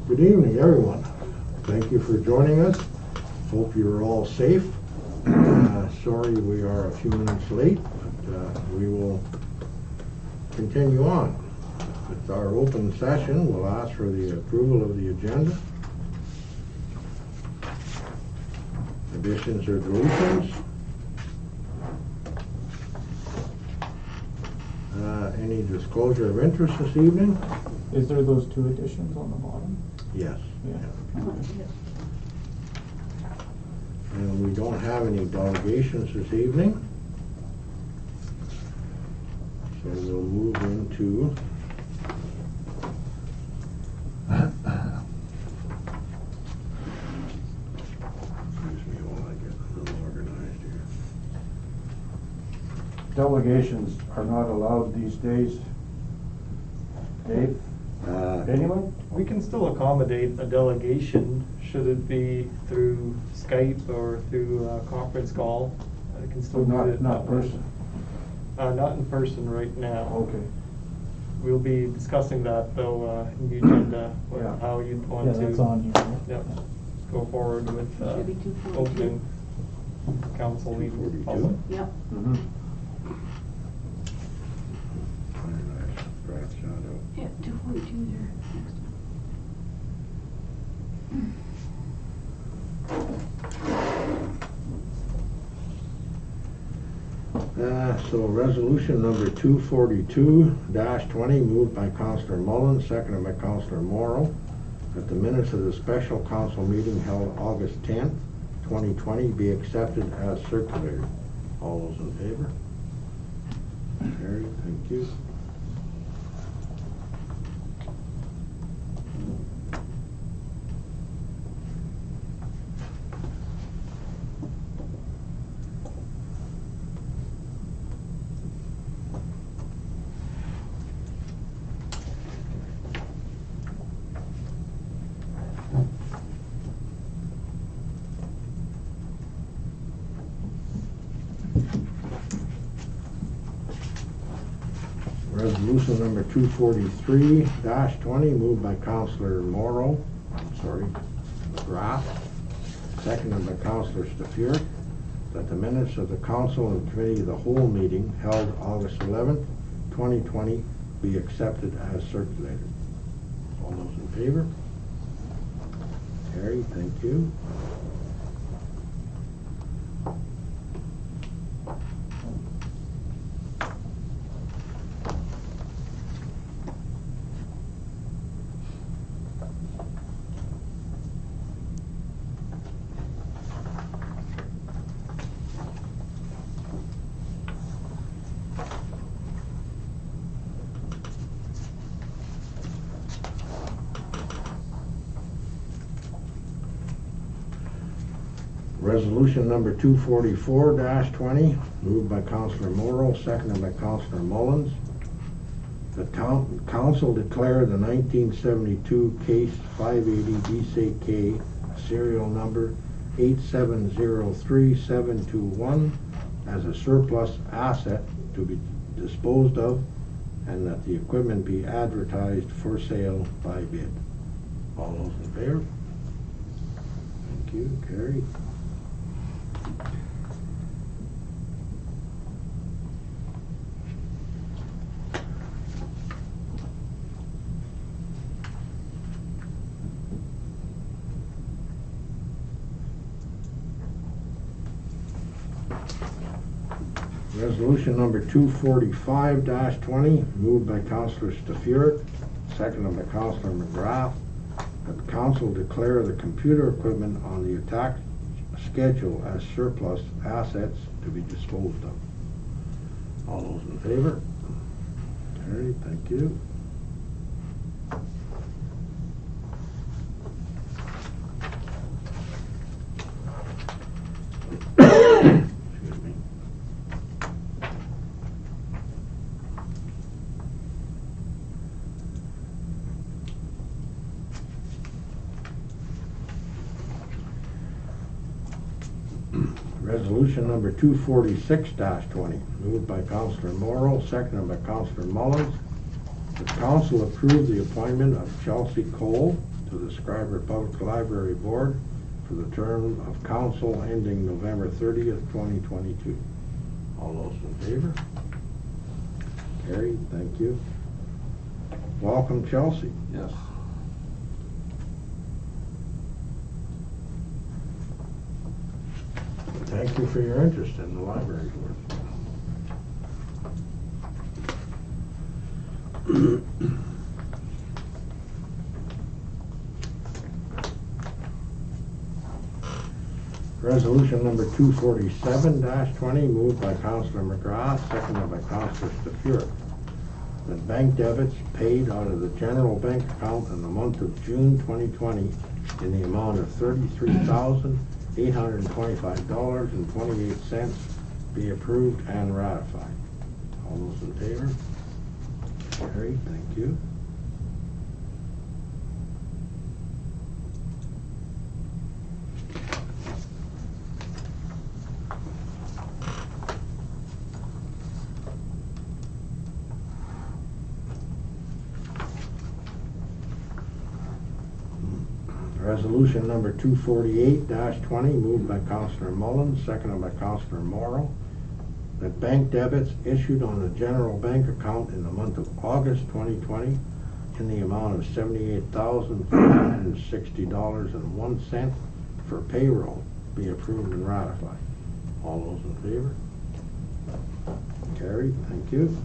Good evening, everyone. Thank you for joining us. Hope you're all safe. Sorry we are a few minutes late, but we will continue on. It's our open session. We'll ask for the approval of the agenda. Additions or deletions? Any disclosure of interest this evening? Is there those two additions on the bottom? Yes. Yeah. Yeah. And we don't have any delegations this evening. So we'll move into excuse me while I get a little organized here. Delegations are not allowed these days. Dave? Anyone? We can still accommodate a delegation should it be through Skype or through a conference call. I can still do it. Not person. Not in person right now. Okay. We'll be discussing that though in the agenda, Yeah. how you'd want to. That's on here. Yep. Go forward with Should be 242. opening council meeting. 242? public. Yep. Mm-hmm. Scratch that out. Yeah, 242 there. Next So resolution number 242-20, moved by Councillor Mullen, seconded by Councillor Morrow, that the minutes of the special council meeting held August 10th, 2020 be accepted as circulated. All those in favor? Carried, thank you. Resolution number 243-20, moved by Councillor McGrath, seconded by Councillor Staffier, that the minutes of the council and committee of the whole meeting held August 11th, 2020 be accepted as circulated. All those in favor? Carried, thank you. Resolution number 244-20, moved by Councillor Morrow, seconded by Councillor Mullins. The council declared the 1972 case 580 DCK serial number 8703721 as a surplus asset to be disposed of, and that the equipment be advertised for sale by bid. All those in favor? Thank you, carried. Resolution number 245-20, moved by Councillor Staffier, seconded by Councillor McGrath, that the council declare the computer equipment on the attack schedule as surplus assets to be disposed of. All those in favor? Carried, thank you. Excuse me. Resolution number 246-20, moved by Councillor Morrow, seconded by Councillor Mullins, The council approved the appointment of Chelsea Cole to the Schreiber Public Library Board for the term of council ending November 30th, 2022. All those in favor? Carried, thank you. Welcome, Chelsea. Yes. Thank you for your interest in the library board. Resolution number 247-20, moved by Councillor McGrath, seconded by Councillor Staffier. That bank debits paid out of the general bank account in the month of June 2020 in the amount of $33,825.28 be approved and ratified. All those in favor? Carried, thank you. Resolution number 248-20, moved by Councillor Mullins, seconded by Councillor Morrow, that bank debits issued on the general bank account in the month of August 2020 in the amount of $78,460.01 for payroll be approved and ratified. All those in favor? Carried, thank you.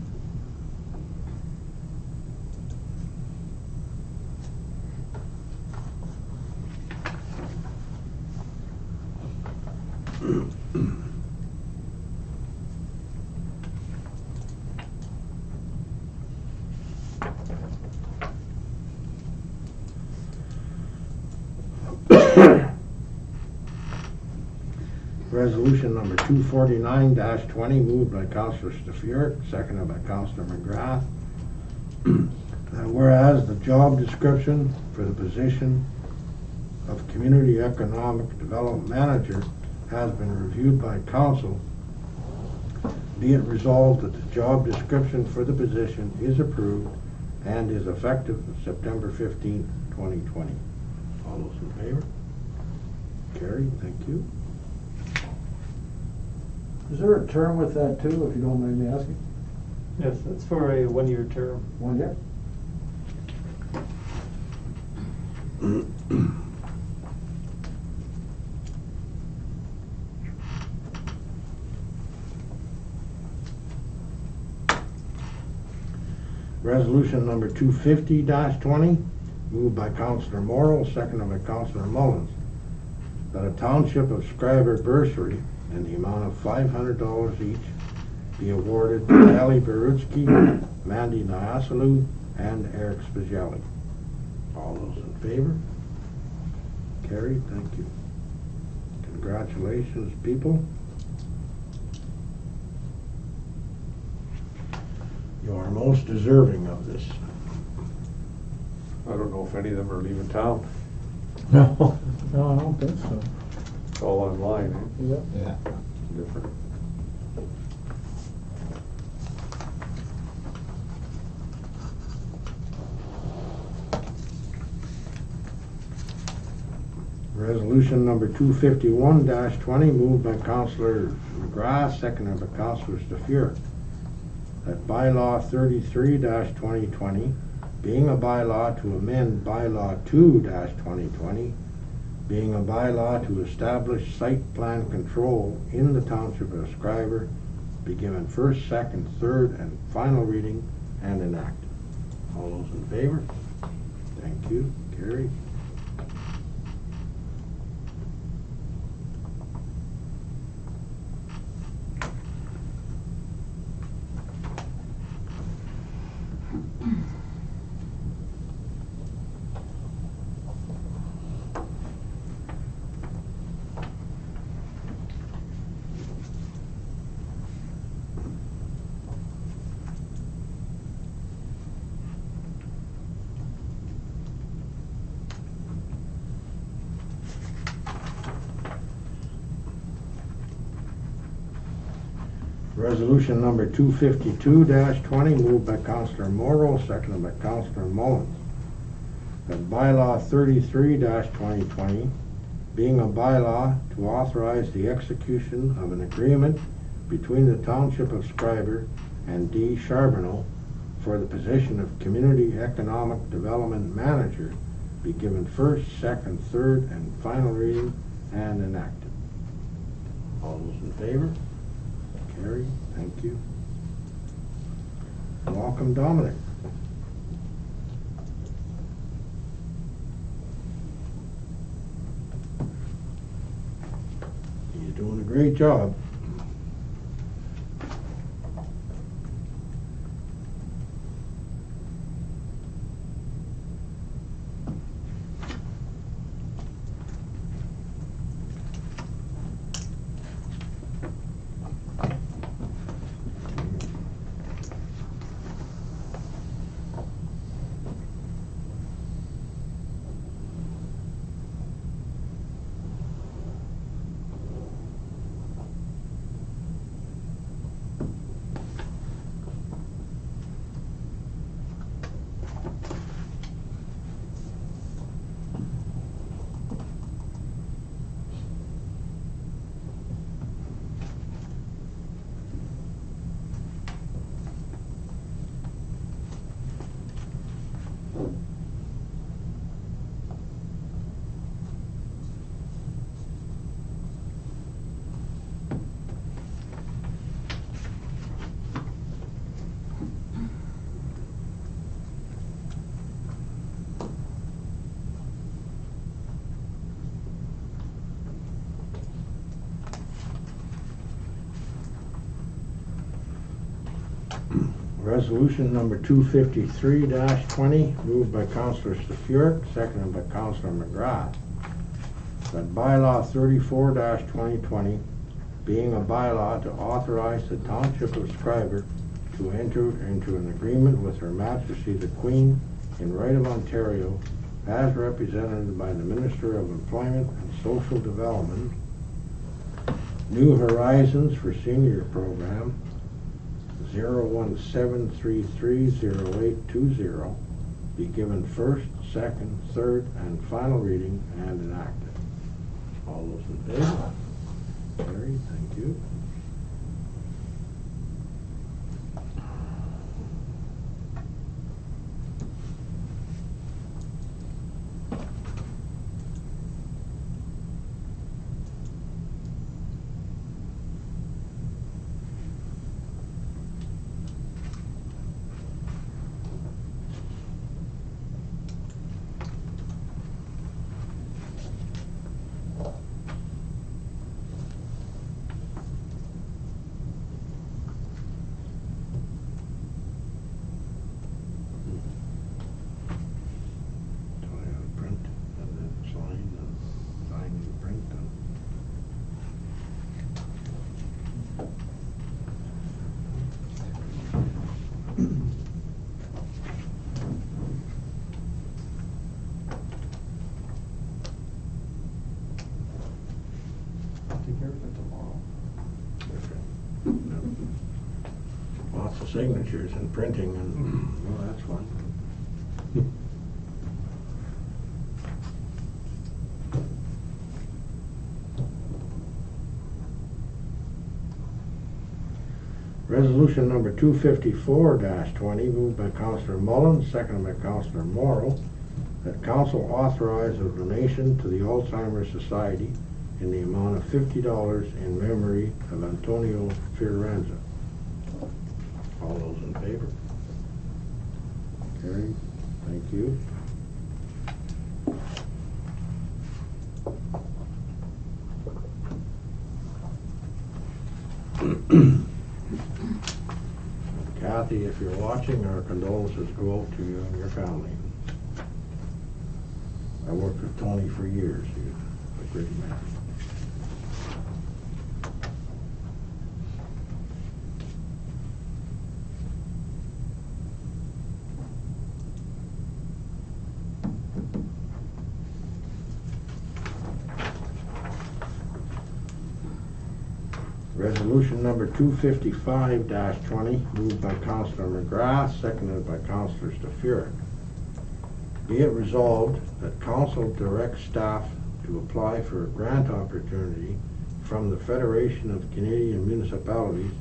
Resolution number 249-20, moved by Councillor Staffier, seconded by Councillor McGrath. Whereas the job description for the position of Community Economic Development Manager has been reviewed by council, be it resolved that the job description for the position is approved and is effective September 15th, 2020. All those in favor? Carried, thank you. Is there a term with that too, if you don't mind me asking? Yes, that's for a one-year term. 1 year? Resolution number 250-20, moved by Councillor Morrow, seconded by Councillor Mullins, that a Township of Schreiber bursary in the amount of $500 each be awarded to Ali Barutsky, Mandy Nyasalu, and Eric Spagelli. All those in favor? Carried, thank you. Congratulations, people. You are most deserving of this. I don't know if any of them are leaving town. No, I don't think so. It's all online, eh? Yep. Yeah. Different. Resolution number 251-20, moved by Councillor McGrath, seconded by Councillor Staffier, that bylaw 33-2020, being a bylaw to amend bylaw 2-2020, being a bylaw to establish site plan control in the Township of Schreiber, be given first, second, third, and final reading and enacted. All those in favor? Thank you. Carried. Resolution number 252-20, moved by Councillor Morrow, seconded by Councillor Mullins. That bylaw 33-2020, being a bylaw to authorize the execution of an agreement between the Township of Schreiber and D. Charbonneau for the position of Community Economic Development Manager, be given first, second, third, and final reading and enacted. All those in favor? Carried. Thank you. Welcome, Dominic. You're doing a great job. Resolution number 253-20, moved by Councillor Stefurek, seconded by Councillor McGrath. That bylaw 34-2020, being a bylaw to authorize the Township of Schreiber to enter into an agreement with Her Majesty the Queen in Right of Ontario, as represented by the Minister of Employment and Social Development, New Horizons for Senior Program, 017330820, be given first, second, third, and final reading and enacted. All those in favor? Carried. Thank you. Take care of it tomorrow. Lots of signatures and printing and, well, that's fun. Resolution number 254-20, moved by Councillor Mullins, seconded by Councillor Morrow, that council authorize a donation to the Alzheimer's Society in the amount of $50 in memory of Antonio Fiorenza. All those in favor? Carried. Thank you. Kathy, if you're watching, our condolences go out to you and your family. I worked with Tony for years. He's a great man. Resolution number 255-20, moved by Councillor McGrath, seconded by Councillor Stafuric. Be it resolved that council directs staff to apply for a grant opportunity from the Federation of Canadian Municipalities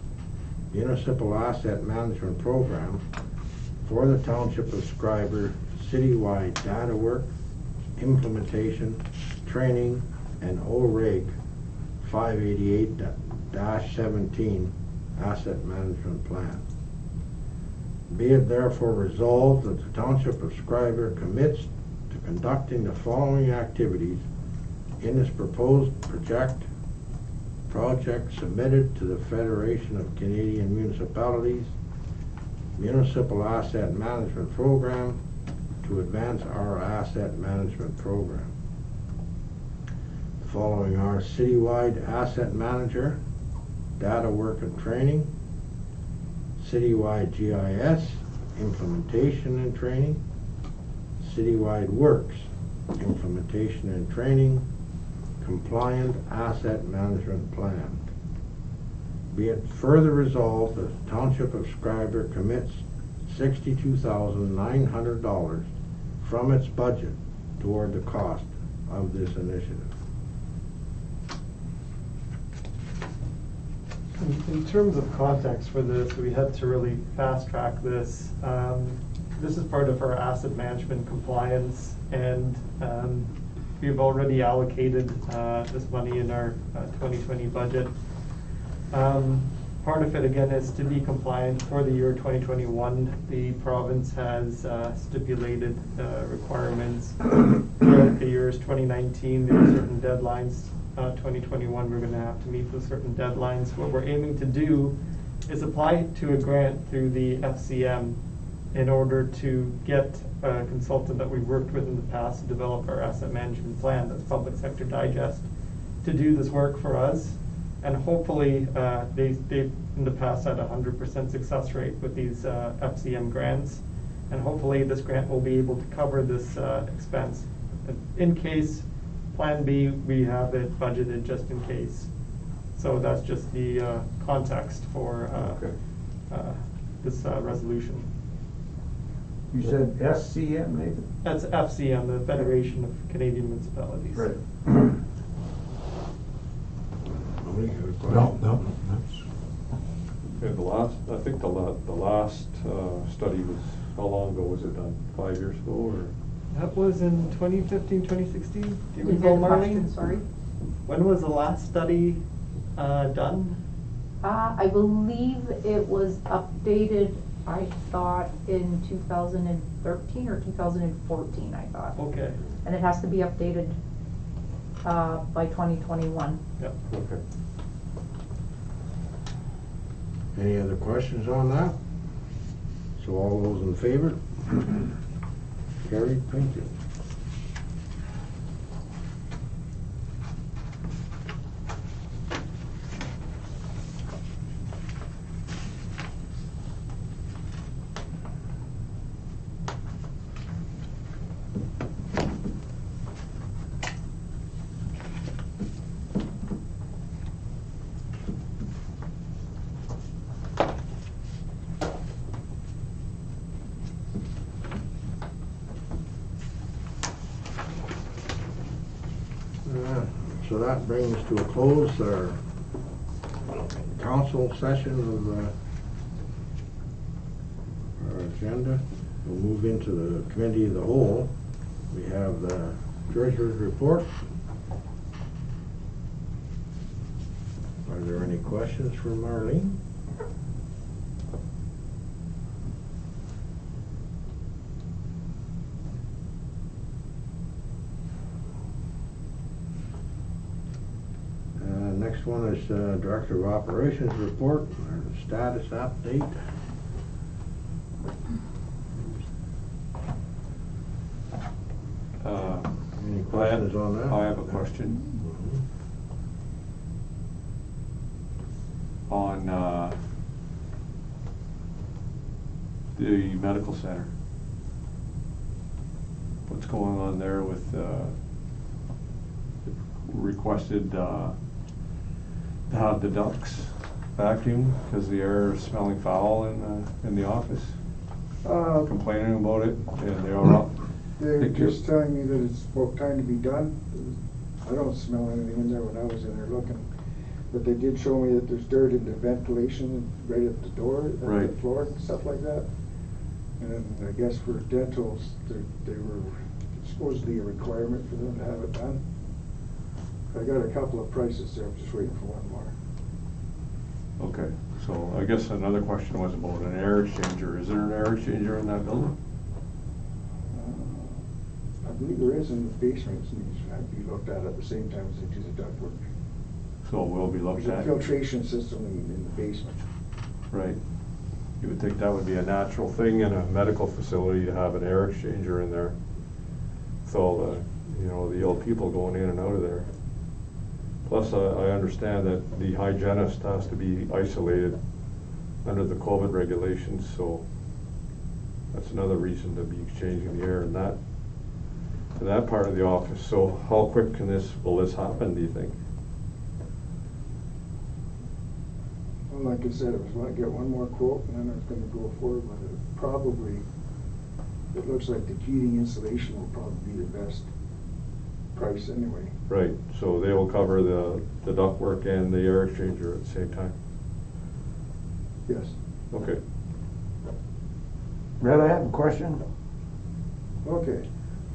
Municipal Asset Management Program for the Township of Schreiber citywide data work, implementation, training, and OREG 588-17 Asset Management Plan. Be it therefore resolved that the Township of Schreiber commits to conducting the following activities in this proposed project submitted to the Federation of Canadian Municipalities Municipal Asset Management Program to advance our asset management program. The following are citywide asset manager, data work and training, citywide GIS, implementation and training, citywide works, implementation and training, compliant asset management plan. Be it further resolved that the Township of Schreiber commits $62,900 from its budget toward the cost of this initiative. In terms of context for this, we had to really fast track this. This is part of our asset management compliance, and we've already allocated this money in our 2020 budget. Part of it, again, is to be compliant for the year 2021. The province has stipulated requirements throughout the years 2019. There are certain deadlines. 2021, we're going to have to meet with certain deadlines. What we're aiming to do is apply to a grant through the FCM in order to get a consultant that we've worked with in the past to develop our asset management plan, that's Public Sector Digest, to do this work for us. And hopefully, they've in the past had 100% success rate with these FCM grants. And hopefully this grant will be able to cover this expense. In case Plan B, we have it budgeted just in case. So that's just the context for this resolution. You said SCM, Nathan? That's FCM, the Federation of Canadian Municipalities. Right. Nobody have a question? No, that's, Okay, I think the last study was, how long ago was it done? 5 years ago, or? That was in 2015, 2016. Do you Is recall, there a question? Marlene? Sorry. When was the last study done? I believe it was updated, I thought, in 2013 or 2014, I thought. Okay. And it has to be updated by 2021. Yep. Okay. Any other questions on that? So all those in favor? Carried, thank you. So that brings to a close our council session of our agenda. We'll move into the committee of the whole. We have the treasurer's report. Are there any questions for Marlene? Next one is Director of Operations report, or the status update. Any questions on that? I have a question. On the medical center. What's going on there with requested have the ducts vacuumed because the air is smelling foul in the office? Complaining about it, and they are up. They're just telling me that it's about time to be done. I don't smell anything in there when I was in there looking. But they did show me that there's dirt in the ventilation right at the door, at Right. the floor, and stuff like that. And then I guess for dentals, they were supposedly a requirement for them to have it done. I got a couple of prices there, I'm just waiting for one more. Okay, so I guess another question was about an air exchanger. Is there an air exchanger in that building? I believe there is in the basement, it needs to have to be looked at the same time as they do the ductwork. So will be looked There's a at? filtration system in the basement. Right. You would think that would be a natural thing in a medical facility to have an air exchanger in there. So the ill people going in and out of there. Plus, I understand that the hygienist has to be isolated under the COVID regulations, so that's another reason to be exchanging the air in that part of the office. So how quick will this happen, do you think? Well, like I said, I was going to get one more quote, and then I was going to go forward with it. Probably, it looks like the heating insulation will probably be the best price anyway. Right, so they will cover the ductwork and the air exchanger at the same time? Yes. Okay. Red, I have a question Okay.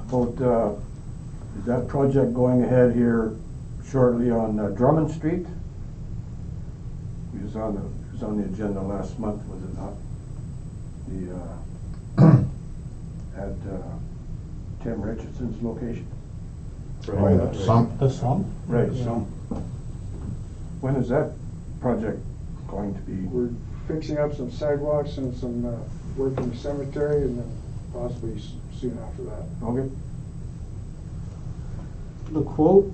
about, is that project going ahead here shortly on Drummond Street? It was on the agenda last month, was it not? At Tim Richardson's location? Right. Oh, some, The sump? Right, Yeah. so, when is that project going to be? We're fixing up some sidewalks and some work in the cemetery, and then possibly soon after that. Okay. The quote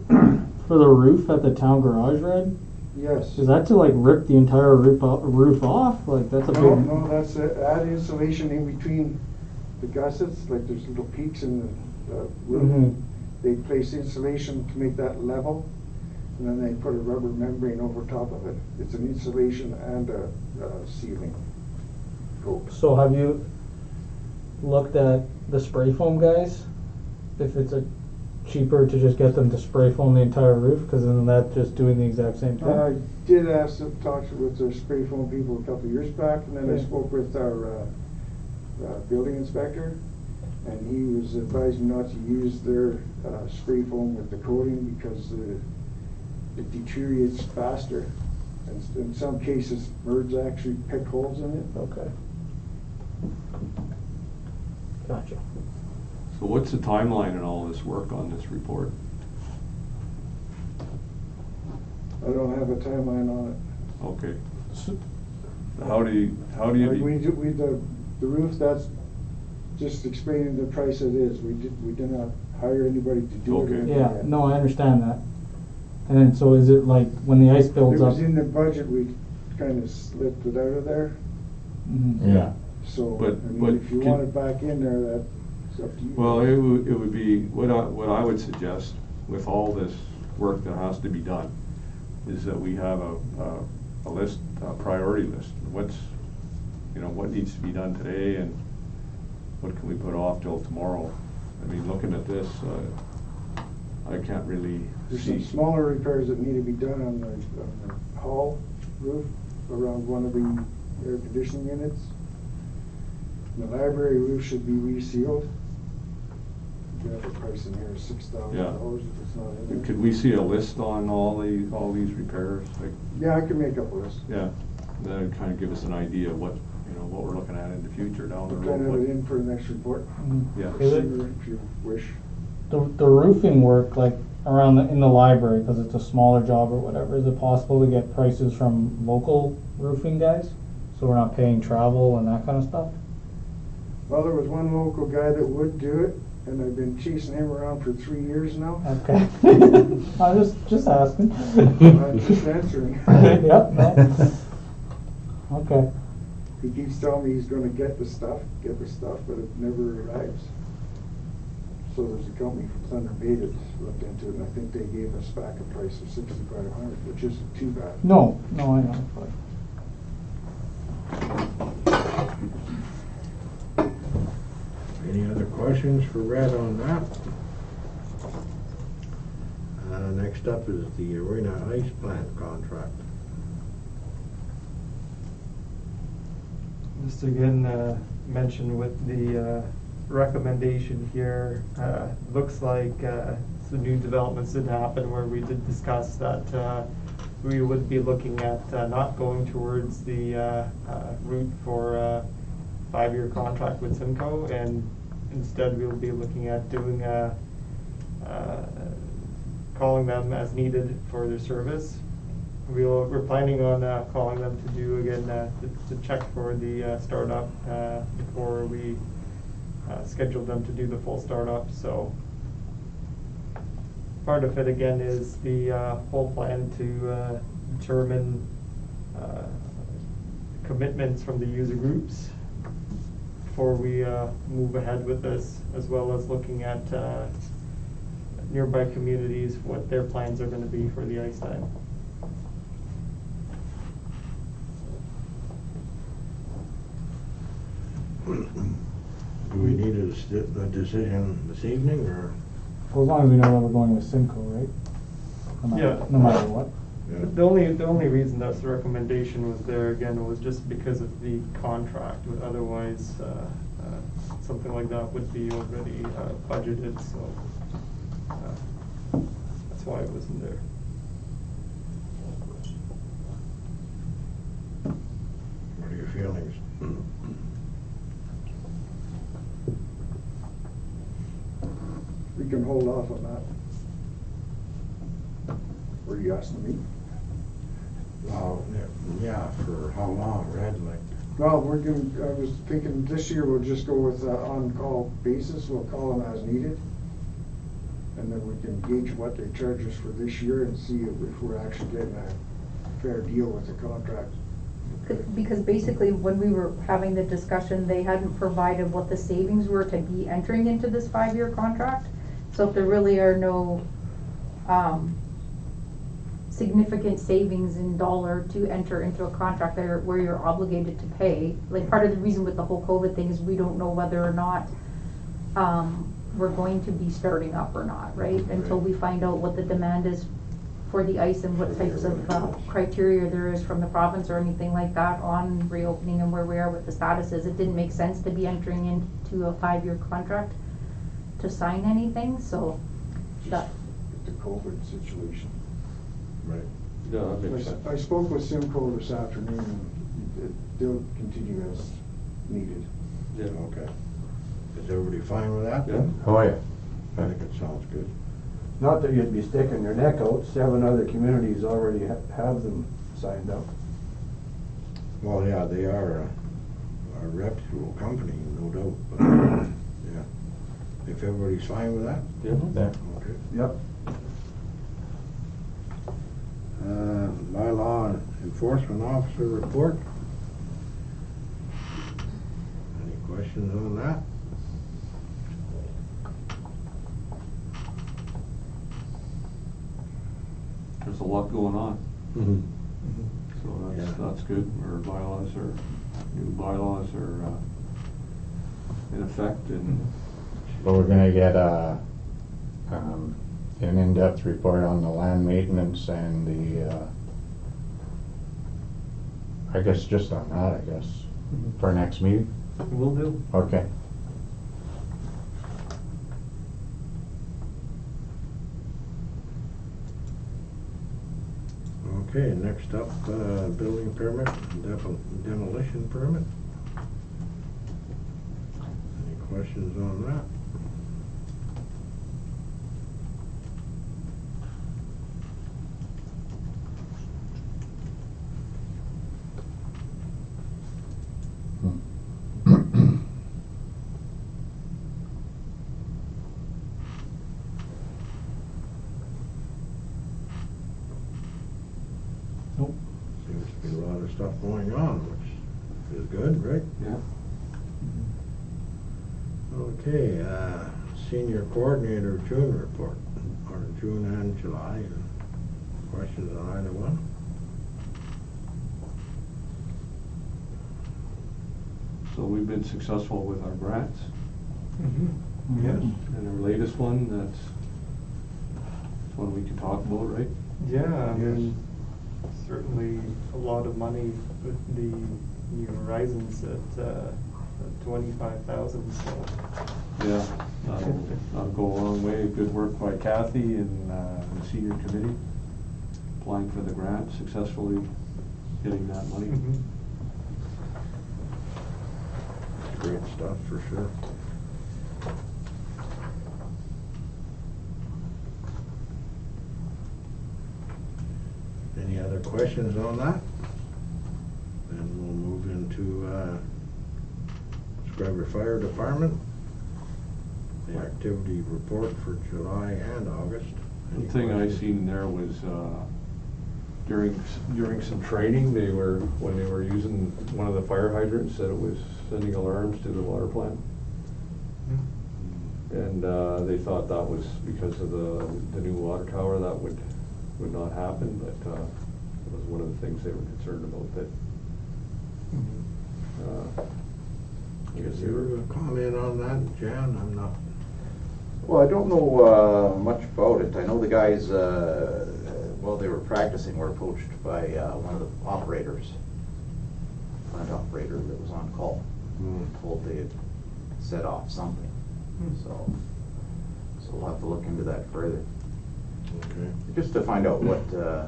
for the roof at the town garage, Red, Yes. is that to like rip the entire roof off? Like that's a No, big. no, that's add insulation in between the gussets, like there's little peaks in the roof. Mhm. They place insulation to make that level, and then they put a rubber membrane over top of it. It's an insulation and a ceiling coat. So have you looked at the spray foam guys? If it's cheaper to just get them to spray foam the entire roof, because then that's just doing the exact same thing. I did ask to talk with the spray foam people a couple of years back, and then I Okay. spoke with our building inspector, and he was advising not to use their spray foam with the coating because it deteriorates faster. And in some cases, birds actually pick holes in it. Okay. Gotcha. So what's the timeline in all this work on this report? I don't have a timeline on it. Okay. So, How do you The roof, that's just explaining the price it is. We did not hire anybody to do it. or Okay. anything yeah, yet. no, I understand that. And then, so is it like when the ice It builds up? was in the budget, we kind of slipped it out of there. Mhm. yeah. So, But- I but mean, if you can- want it back in there, that's up to you. Well, it would be, what I would suggest with all this work that has to be done is that we have a list, a priority list. What needs to be done today and what can we put off till tomorrow? I mean, looking at this, I can't really There's some see. smaller repairs that need to be done on the hall roof around one of the air conditioning units. The library roof should be resealed. You have the price in here, $6,000 if it's not in there. Could we see a list on all these repairs? Like, Yeah, I can make up a list. yeah, that'd kind of give us an idea of what we're looking at in the future down the We'll road. kind of what- have it in for the next report. Mhm. Yeah. Is it- If you wish. The roofing work, like around in the library, because it's a smaller job or whatever, is it possible to get prices from local roofing guys? So we're not paying travel and that kind of stuff? Well, there was one local guy that would do it, and I've been chasing him around for 3 years now. Okay. I was just asking. I'm just answering. Yep, no. Okay. He keeps telling me he's gonna get the stuff, but it never arrives. So there's a company from Thunder Bay that looked into it, and I think they gave us back a price of $6,500, which isn't too bad. No, I know, but. Any other questions for Brad on that? Next up is the Arena Ice Plant contract. Just again, mention with the recommendation here, looks like some new developments did happen where we did discuss that we would be looking at not going towards the route for a 5-year contract with Simcoe, and instead we'll be looking at doing calling them as needed for their service. We're planning on calling them to do again to check for the startup before we schedule them to do the full startup. So part of it again is the whole plan to determine commitments from the user groups before we move ahead with this, as well as looking at nearby communities, what their plans are going to be for the ice time. Do we need a decision this evening, or? Well, as long as we know that we're going with Simcoe, right? Yeah. No matter what. Yeah. The only reason that's the recommendation was there again was just because of the contract. Otherwise, something like that would be already budgeted. So that's why it wasn't there. What are your feelings? We can hold off on that. Were you asking me? Well, yeah, for how long, Red? Like, Well, I was thinking this year we'll just go with on-call basis. We'll call them as needed. And then we can gauge what they charge us for this year and see if we're actually getting a fair deal with the contract. Because basically, when we were having the discussion, they hadn't provided what the savings were to be entering into this 5-year contract. So if there really are no significant savings in dollar to enter into a contract there where you're obligated to pay, like part of the reason with the whole COVID thing is we don't know whether or not we're going to be starting up or not, right? Until we find out what the demand is for the ice and what types of criteria there is from the province or anything like that on reopening and where we are with the statuses. It didn't make sense to be entering into a 5-year contract to sign anything, so that. With the COVID situation. right. Yeah, that makes sense. I spoke with Simcoe this afternoon, and they'll continue as needed. Yeah. Okay. Is everybody fine with that? Yeah. Oh, yeah. I think it sounds good. Not that you'd be sticking your neck out, 7 other communities already have them signed up. Well, yeah, they are a reputable company, no doubt, but, yeah. If everybody's fine with that? Yeah. Yeah. Okay. Yep. Bylaw enforcement officer report. Any questions on that? There's a lot going on, Mm-hmm. so Yeah. that's good. Our new bylaws are in effect, and But we're gonna get an in-depth report on the land maintenance and the, I guess just on that, I guess, for next meeting? Will do. Okay. Okay, next up, building permit, demolition permit. Any questions on that? Nope. Seems to be a lot of stuff going on, which is good, right? yeah. Okay, Senior Coordinator June report, or June and July, and questions on either one? So we've been successful with our grants. Yes. And our latest one, that's one we can talk about, right? Yeah, I mean, certainly a lot of money with the New Horizons at 25,000, so. Yeah, that'll go a long way. Good work by Kathy and the senior committee, applying for the grant, successfully getting that money. Mhm. Great stuff, for sure. Any other questions on that? Then we'll move into Schreiber Fire Department. The activity report for July and August. Any One thing I questions? seen there was, during some training, when they were using one of the fire hydrants, that it was sending alarms to the water plant. And they thought that was because of the new water tower, that would not happen, but it was one of the things they were concerned about, that I guess Is they there were. a comment on that, Jan? I'm not. Well, I don't know much about it. I know the guys, while they were practicing, were approached by one of the operators, plant operator that was on call, told they had set off something. So we'll have to look into that further, Okay. just to find out what the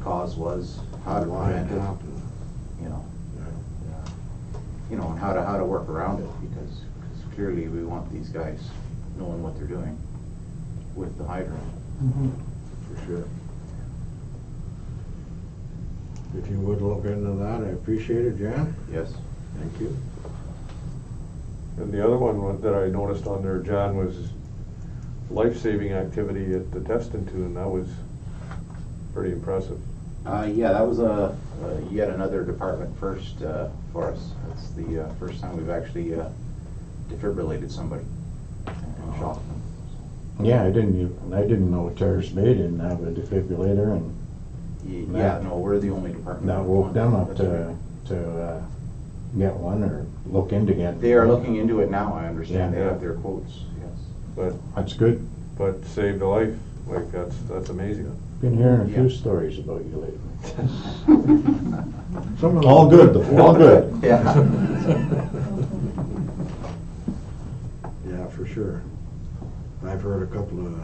cause was, how to Why it prevent it, happened. you know. Yeah. And how to work around it, because clearly we want these guys knowing what they're doing with the hydrant. For sure. If you would look into that, I appreciate it, Jan. Yes. Thank you. And the other one that I noticed on there, John, was life-saving activity at the Destin Tune. That was pretty impressive. Yeah, that was yet another department first for us. It's the first time we've actually defibrillated somebody and shocked them. Yeah, I didn't know Terrace Bay didn't have a defibrillator, and Yeah, no, we're the only department. that woke them up to get one or look into getting. They are looking into it now, I understand. They Yeah. have their quotes, yes. That's good. But saved a life. Like, that's amazing. Been hearing a few Yeah. stories about you lately. Some of All them- good, though, all good. Yeah. Yeah, for sure. I've heard a couple of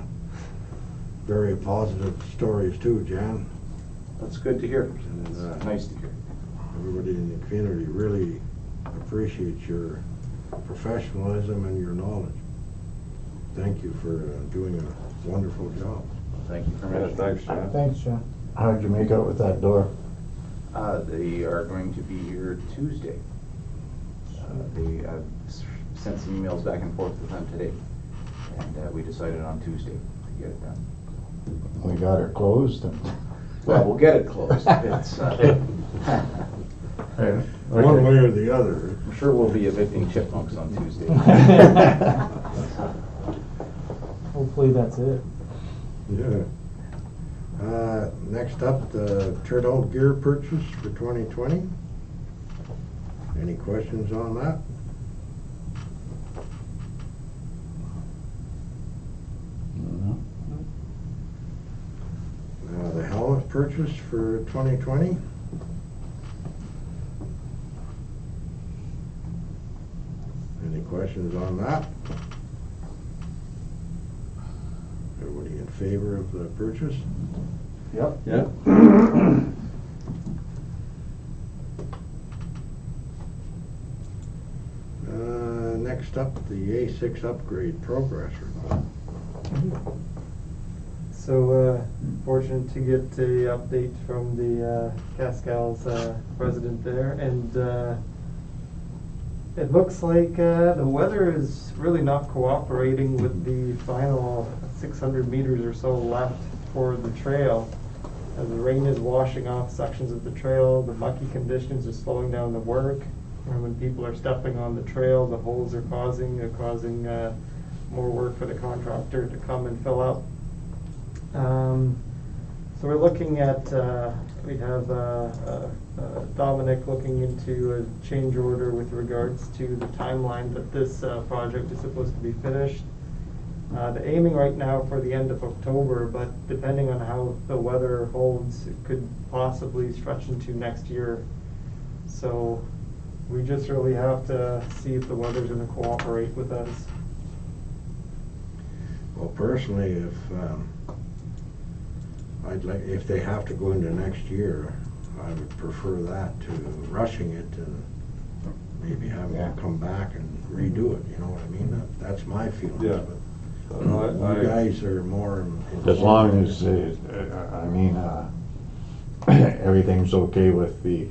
very positive stories too, Jan. That's good to hear. And, It's nice to hear. Everybody in the community really appreciates your professionalism and your knowledge. Thank you for doing a wonderful job. Thank you very Yeah, much. thanks, John. Thanks, John. How'd you make out with that door? They are going to be here Tuesday. I've sent some emails back and forth with them today, and we decided on Tuesday to get it done. We got her closed and. Well, we'll get it closed. It's, Okay. One way or the other. I'm sure we'll be evicting chipmunks on Tuesday. Hopefully that's it. Yeah. Next up, the turnout gear purchase for 2020. Any questions on that? Mhm. The helmet purchase for 2020. Any questions on that? Everybody in favor of the purchase? Yep. Yeah. Next up, the A6 upgrade progress report. So, fortunate to get a update from the Cascal's president there, and it looks like the weather is really not cooperating with the final 600 meters or so left for the trail. As the rain is washing off sections of the trail, the mucky conditions are slowing down the work. And when people are stepping on the trail, the holes are causing more work for the contractor to come and fill up. So we're looking at, we have Dominic looking into a change order with regards to the timeline that this project is supposed to be finished. The aiming right now for the end of October, but depending on how the weather holds, it could possibly stretch into next year. So we just really have to see if the weather's gonna cooperate with us. Well, personally, if they have to go into next year, I would prefer that to rushing it and maybe having to come back and redo it, you know what I mean? That's my feeling. Yeah. But you guys are more. As long as, everything's okay with the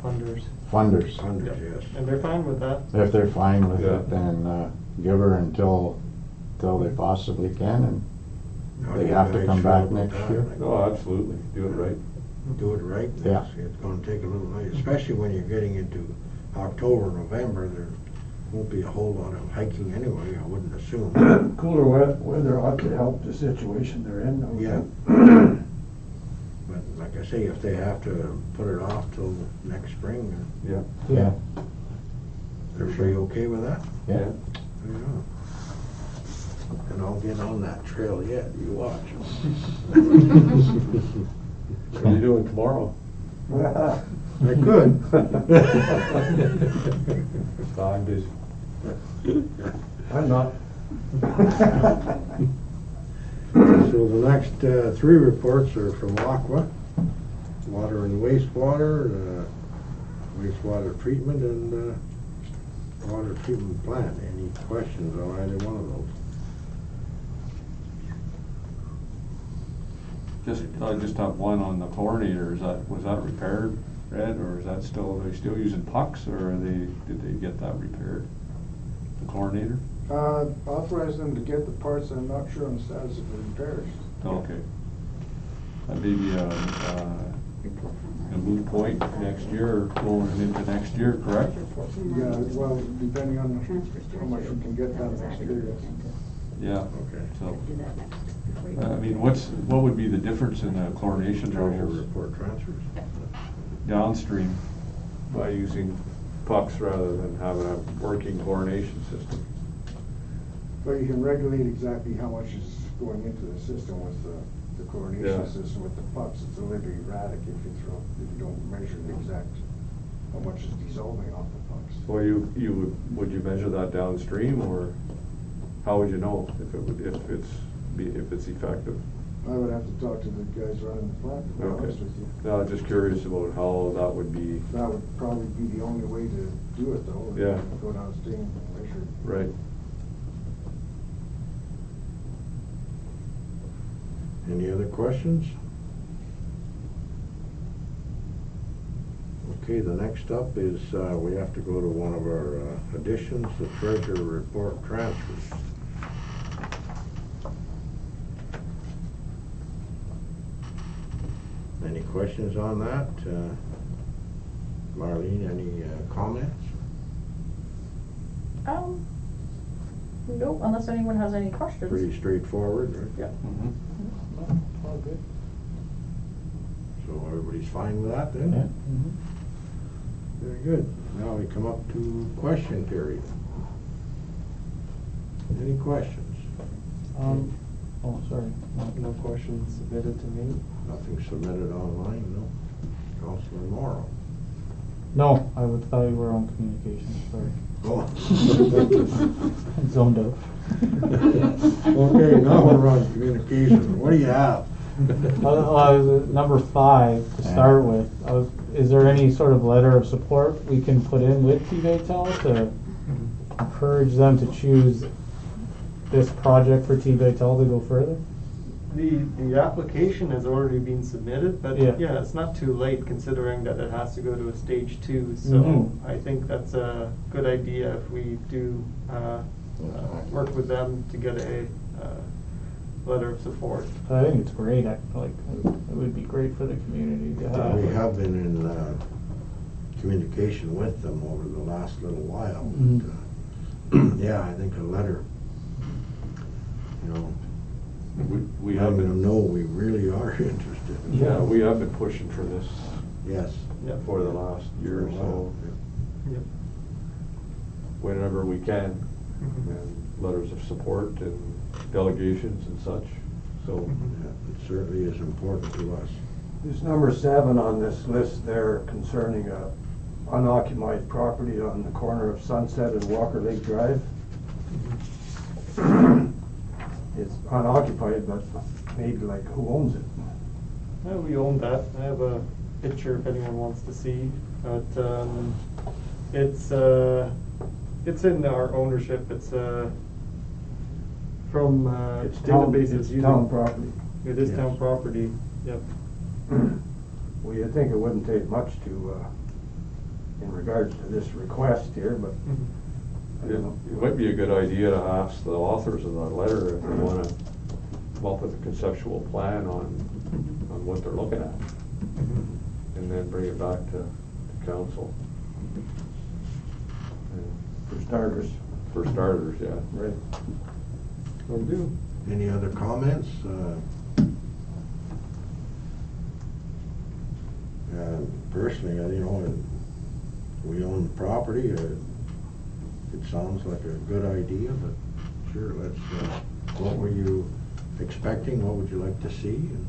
Funders. funders. Yes. And they're fine with that. If they're fine with Yeah. it, then give her until they possibly can, and How do they you have to guys come feel back about next that? year. No, absolutely, do it right. Do it right. Yeah. It's gonna take a little, especially when you're getting into October, November, there won't be a whole lot of hiking anyway, I wouldn't assume. Cooler weather ought to help the situation they're in, though. Yeah. But like I say, if they have to put it off till next spring, Yeah. Yeah, everybody okay with that? yeah. Yeah. And I'll get on that trail yet, you watch. What are you doing tomorrow? I could. I'm busy. I'm not. So the next three reports are from Aqua, water and wastewater, wastewater treatment, and water treatment plant. Any questions on either one of those? I just have one on the chlorinator. Was that repaired, Ed, or is that still, are they still using pucks, or did they get that repaired? The chlorinator? Authorize them to get the parts, I'm not sure on the status of the repairs. Okay. That may be a moot point next year, or going into next year, correct? Yeah, well, depending on how much we can get done next year, yes. Yeah. Okay. So, I mean, what would be the difference in the chlorination Treasure levels report transfers. downstream by using pucks rather than having a working chlorination system? But you can regulate exactly how much is going into the system with the chlorination Yeah. system. With the pucks, it's a little bit erratic if you don't measure the exact, how much is dissolving off the pucks. Well, would you measure that downstream, or how would you know if it's effective? I would have to talk to the guys running the plant, to be Okay. honest with you. No, just curious about how that would be. That would probably be the only way to do it, though. Yeah. Go downstream and measure. Right. Any other questions? Okay, the next up is, we have to go to one of our additions, the treasurer report transfers. Any questions on that? Marlene, any comments? No, unless anyone has any questions. Pretty straightforward, right? Yeah. Mm-hmm. All good. So everybody's fine with that then? Yeah. Very good. Now we come up to question period. Any questions? Oh, sorry. No questions submitted to me. Nothing submitted online, no? Councilor Morrow? No, I thought we were on communication, sorry. Oh. Zoned out. Okay, now we're on communication. What do you have? Number 5, to start with, is there any sort of letter of support we can put in with T-Baytel to encourage them to choose this project for T-Baytel to go further? The application has already been submitted, but Yeah. yeah, it's not too late considering that it has to go to a stage 2. So Mhm. I think that's a good idea if we do work with them to get a letter of support. I think it's great, it would be great for the community to have. We have been in communication with them over the last little while. Mhm. But, yeah, I think a letter, you know, We have letting them been, know we really are interested. yeah, we have been pushing for this Yes. Yep. for the last year or so, Yep. whenever we can. Mhm. And letters of support and delegations and such, so. Mhm. Yeah, it certainly is important to us. There's number 7 on this list there concerning unoccupied property on the corner of Sunset and Walker Lake Drive. It's unoccupied, but maybe like who owns it? We own that. I have a picture if anyone wants to see, but it's in our ownership. It's from It's town, databases it's using. town property. It is Yes. town property. Yep. Well, you'd think it wouldn't take much to, in regards to this request here, but I It don't know. it might be a good idea to ask the authors of that letter if they wanna come up with a conceptual plan on what they're looking at, and then bring it back to council. And For starters. For starters, yeah. Right. Will do. Any other comments? Personally, you know, we own the property. It sounds like a good idea, but sure, let's, what were you expecting? What would you like to see? And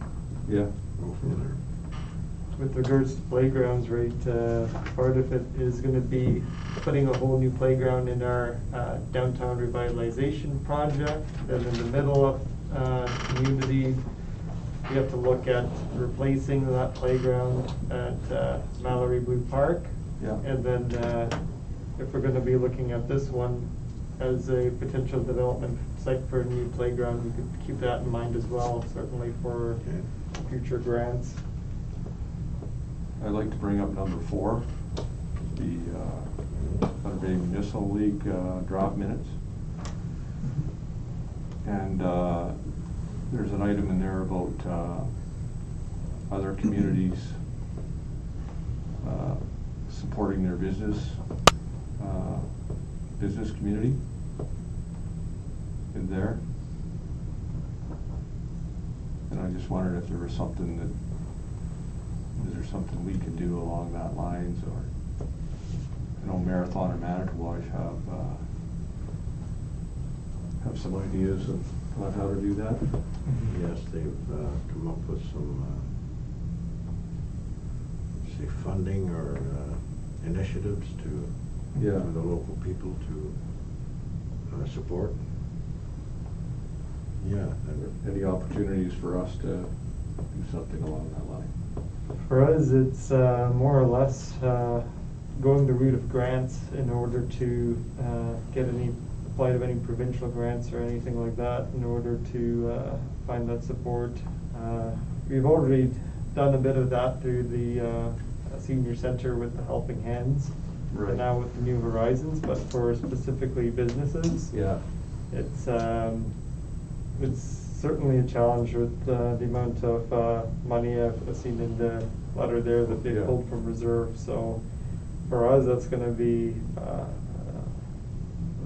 Yeah. go from there. With regards to playgrounds, right, part of it is gonna be putting a whole new playground in our downtown revitalization project. And in the middle of community, we have to look at replacing that playground at Mallory Blue Park. Yeah. And then if we're gonna be looking at this one as a potential development site for a new playground, we could keep that in mind as well, certainly for Okay. future grants. I'd like to bring up number 4, the Thunder Bay Municipal League draft minutes. And there's an item in there about other communities supporting their business community in there. And I just wondered if there was something that, is there something we could do along that lines, or, you know, Marathon and Manitowoc have some ideas of on how to do that? Yes, they've come up with some, say, funding or initiatives to Yeah. for the local people to support. Yeah, and Any opportunities for us to do something along that line? For us, it's more or less going the route of grants in order to get apply to any provincial grants or anything like that in order to find that support. We've already done a bit of that through the senior center with the Helping Hands. Right. And now with the New Horizons, but for specifically businesses. Yeah. It's certainly a challenge with the amount of money I've seen in the letter there that they Yeah. pulled from reserve. So for us, that's going to be a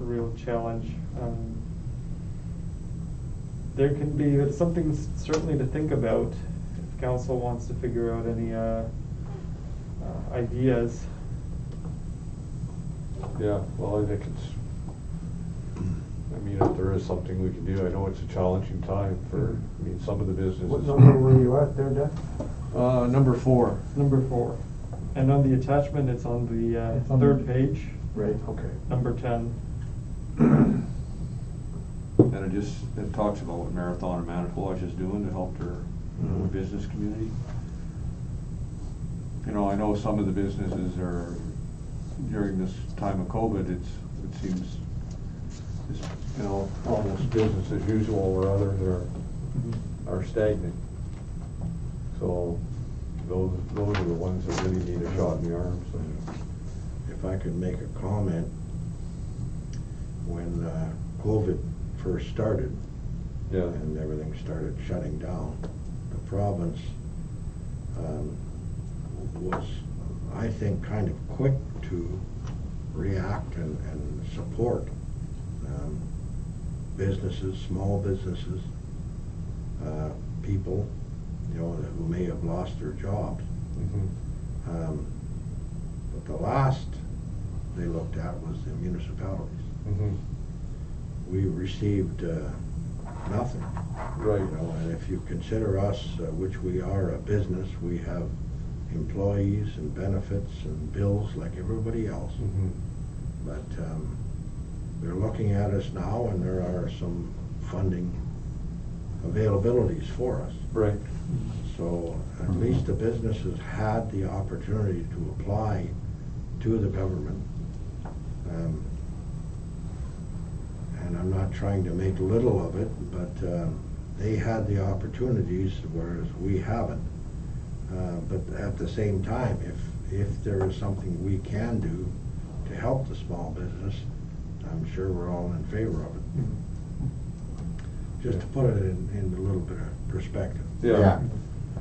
real challenge. There can be, it's something certainly to think about if council wants to figure out any ideas. Yeah, well, I think I mean, if there is something we can do, I know it's a challenging time for, I mean, some of the businesses. What number were you at there, Jeff? Number 4. Number 4. And on the attachment, it's on the It's on third the- page, Right, okay. number 10. And it talks about what Marathon and Manitowoc is doing to help their business community. You know, I know some of the businesses are, during this time of COVID, it seems, it's, you know, almost business as usual, where others are stagnant. So those are the ones that really need a shot in the arm, so. if I could make a comment, when COVID first started, Yeah. and everything started shutting down, the province was I think, kind of quick to react and support businesses, small businesses, people, you know, who may have lost their jobs. But the last they looked at was the municipalities. We received nothing. Right. You know, and if you consider us, which we are a business, we have employees and benefits and bills like everybody else. But they're looking at us now, and there are some funding availabilities for us. Right. So at least the businesses had the opportunity to apply to the government. And I'm not trying to make little of it, but they had the opportunities, whereas we haven't. But at the same time, if there is something we can do to help the small business, I'm sure we're all in favor of it. Just to put it in a little bit of perspective. Yeah.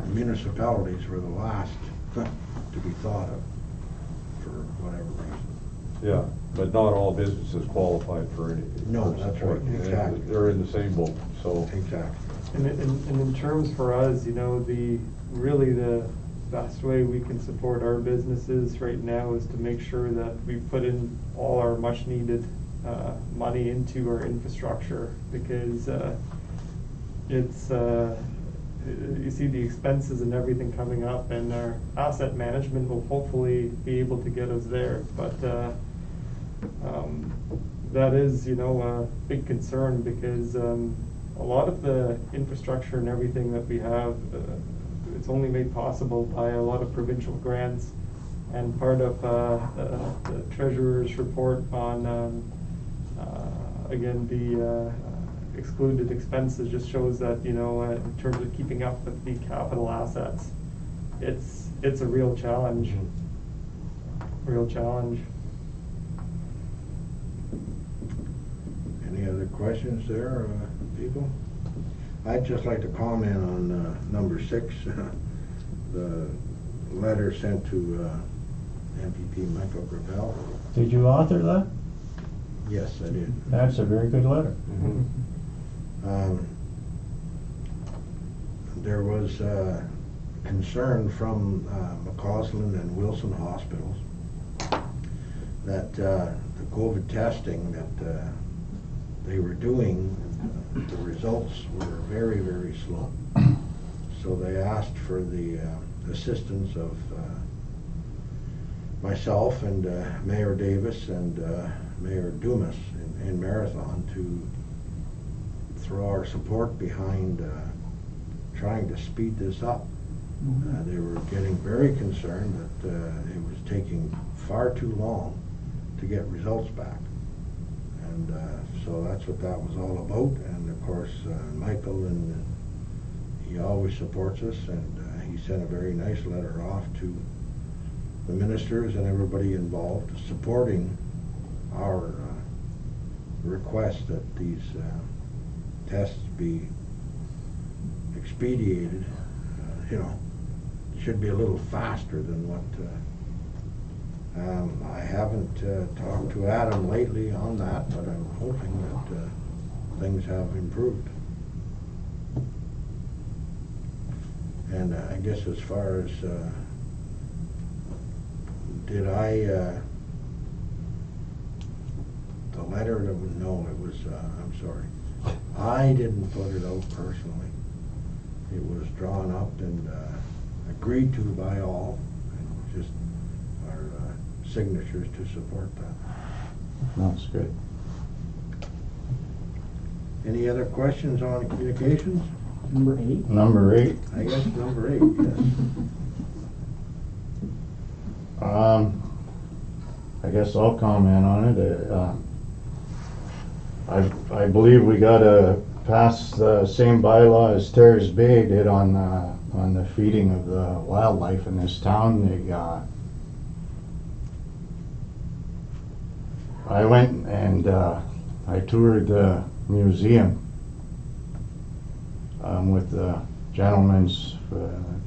Municipalities were the last to be thought of for whatever reason. Yeah, but not all businesses qualified for any. No, for that's support. right, exactly. They're in the same boat, so. Exactly. And in terms for us, you know, really the best way we can support our businesses right now is to make sure that we put in all our much needed money into our infrastructure, because it's you see the expenses and everything coming up, and our asset management will hopefully be able to get us there. But that is, you know, a big concern, because a lot of the infrastructure and everything that we have, it's only made possible by a lot of provincial grants, and part of the treasurer's report on again the excluded expenses just shows that, you know, in terms of keeping up with the capital assets, it's a real challenge. Real challenge. Any other questions there, people? I'd just like to comment on number 6, the letter sent to MPP Michael Gravel. Did you author that? Yes, I did. That's a very good letter. There was concern from McCausland and Wilson hospitals that the COVID testing that they were doing, the results were very, very slow. So they asked for the assistance of myself and Mayor Davis and Mayor Dumas in Marathon to throw our support behind trying to speed this up. They were getting very concerned that it was taking far too long to get results back. And so that's what that was all about. And of course, Michael, and he always supports us, and he sent a very nice letter off to the ministers and everybody involved, supporting our request that these tests be expedited. You know, should be a little faster than what I haven't talked to Adam lately on that, but I'm hoping that things have improved. And I guess as far as did I the letter that was, no, it was I'm sorry, I didn't put it out personally. It was drawn up and agreed to by all, and just our signatures to support that. That's good. Any other questions on communications? Number 8? Number 8. I guess number 8, yes. I guess I'll comment on it. I believe we gotta pass the same bylaw as Terrace Bay did on the feeding of the wildlife in this town. I went and I toured the museum with the gentlemen's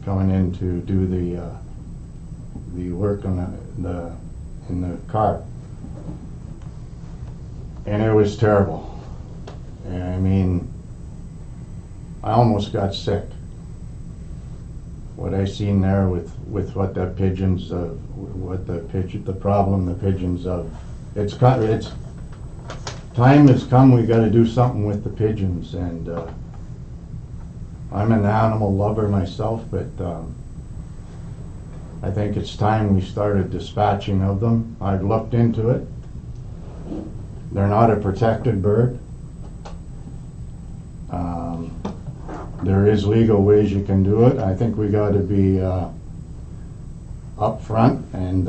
coming in to do the the work on in the car. And it was terrible. I mean, I almost got sick. What I seen there with what the pigeons, the problem the pigeons of, it's time has come, we gotta do something with the pigeons, and I'm an animal lover myself, but I think it's time we started dispatching of them. I've looked into it. They're not a protected bird. There is legal ways you can do it. I think we got to be upfront and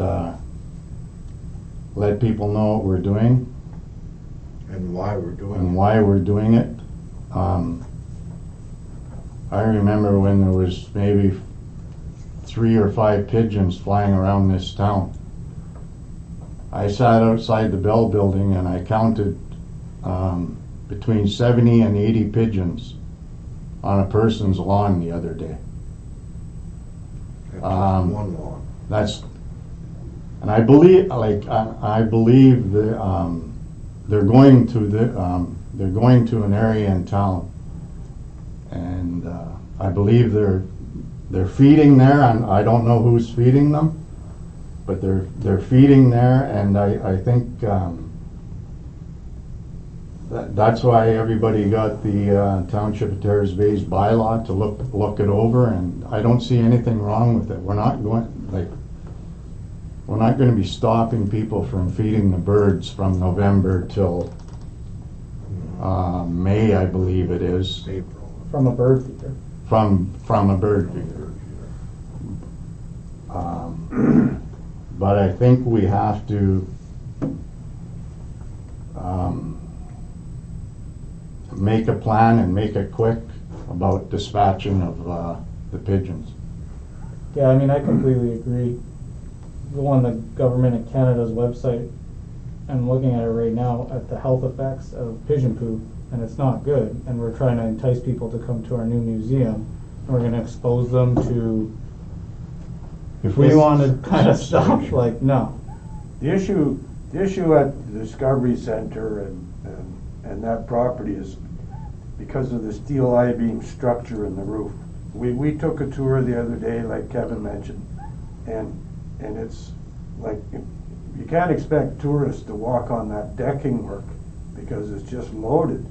let people know what we're doing And why we're doing and it. why we're doing it. I remember when there was maybe 3 or 5 pigeons flying around this town. I sat outside the Bell building and I counted between 70 and 80 pigeons on a person's lawn the other day. That's just one lawn. And I believe, I believe that they're going to an area in town, and I believe they're feeding there, and I don't know who's feeding them, but they're feeding there, and I think that's why everybody got the Township of Terrace Bay's bylaw to look it over, and I don't see anything wrong with it. We're not going to be stopping people from feeding the birds from November till May, I believe it is, April. From a bird feeder. from a bird feeder. But I think we have to make a plan and make it quick about dispatching of the pigeons. Yeah, I mean, I completely agree. Go on the Government of Canada's website, and looking at it right now at the health effects of pigeon poop, and it's not good. And we're trying to entice people to come to our new museum, and we're going to expose them to. If we want to kind of stop, like, no. The issue at the Discovery Center and that property is because of the steel I-beam structure in the roof. We took a tour the other day, like Kevin mentioned, and it's like, you can't expect tourists to walk on that decking work because it's just loaded.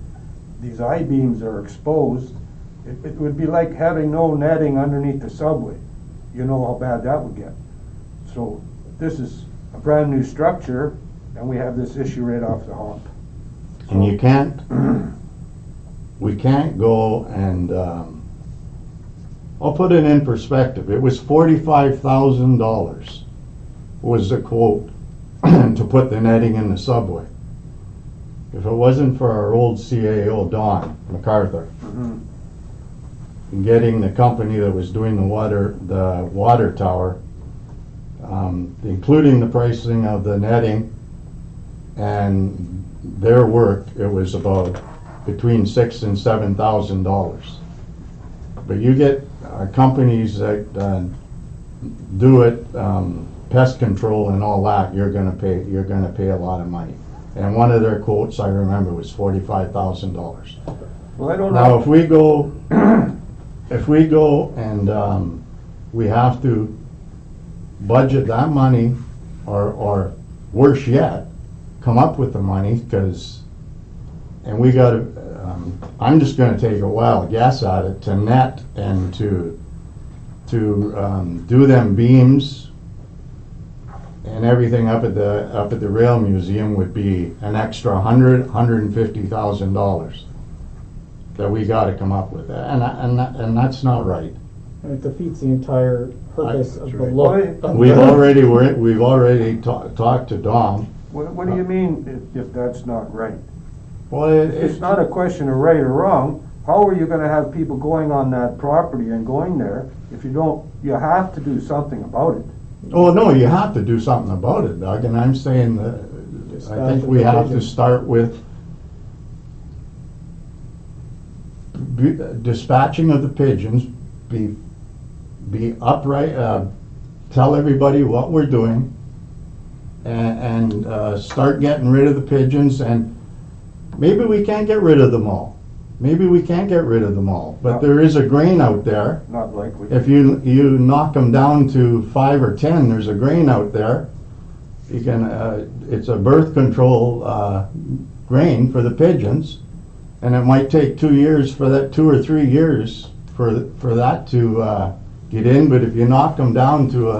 These I-beams are exposed. It would be like having no netting underneath the subway. You know how bad that would get. So this is a brand new structure, and we have this issue right off the hop. And we can't go and, I'll put it in perspective. It was $45,000 was the quote to put the netting in the subway. If it wasn't for our old CAO, Don MacArthur, getting the company that was doing the water tower, including the pricing of the netting and their work, it was about between $6,000 and $7,000. But you get companies that do it, pest control and all that, you're gonna pay a lot of money. And one of their quotes I remember was $45,000. Well, I don't Now, know. if we go and we have to budget that money, or worse yet, come up with the money, and we got to, I'm just going to take a wild guess at it, to net and to do them beams and everything up at the Rail Museum would be an extra $150,000 that we got to come up with, and that's not right. And it defeats the entire purpose of the right. look. of We've the- already talked to Dom. What do you mean if that's not right? Well, It's not a question of right or wrong. How are you gonna have people going on that property and going there if you don't, you have to do something about it. Oh, no, you have to do something about it, Doug, and I'm saying that I think we have to start with dispatching of the pigeons, be upright, tell everybody what we're doing, and start getting rid of the pigeons, and maybe we can't get rid of them all. Maybe we can't get rid of them all, but there is a grain out there. Not likely. If you knock them down to 5 or 10, there's a grain out there. You can, it's a birth control grain for the pigeons, and it might take 2 years for that, 2 or 3 years for that to get in. But if you knock them down to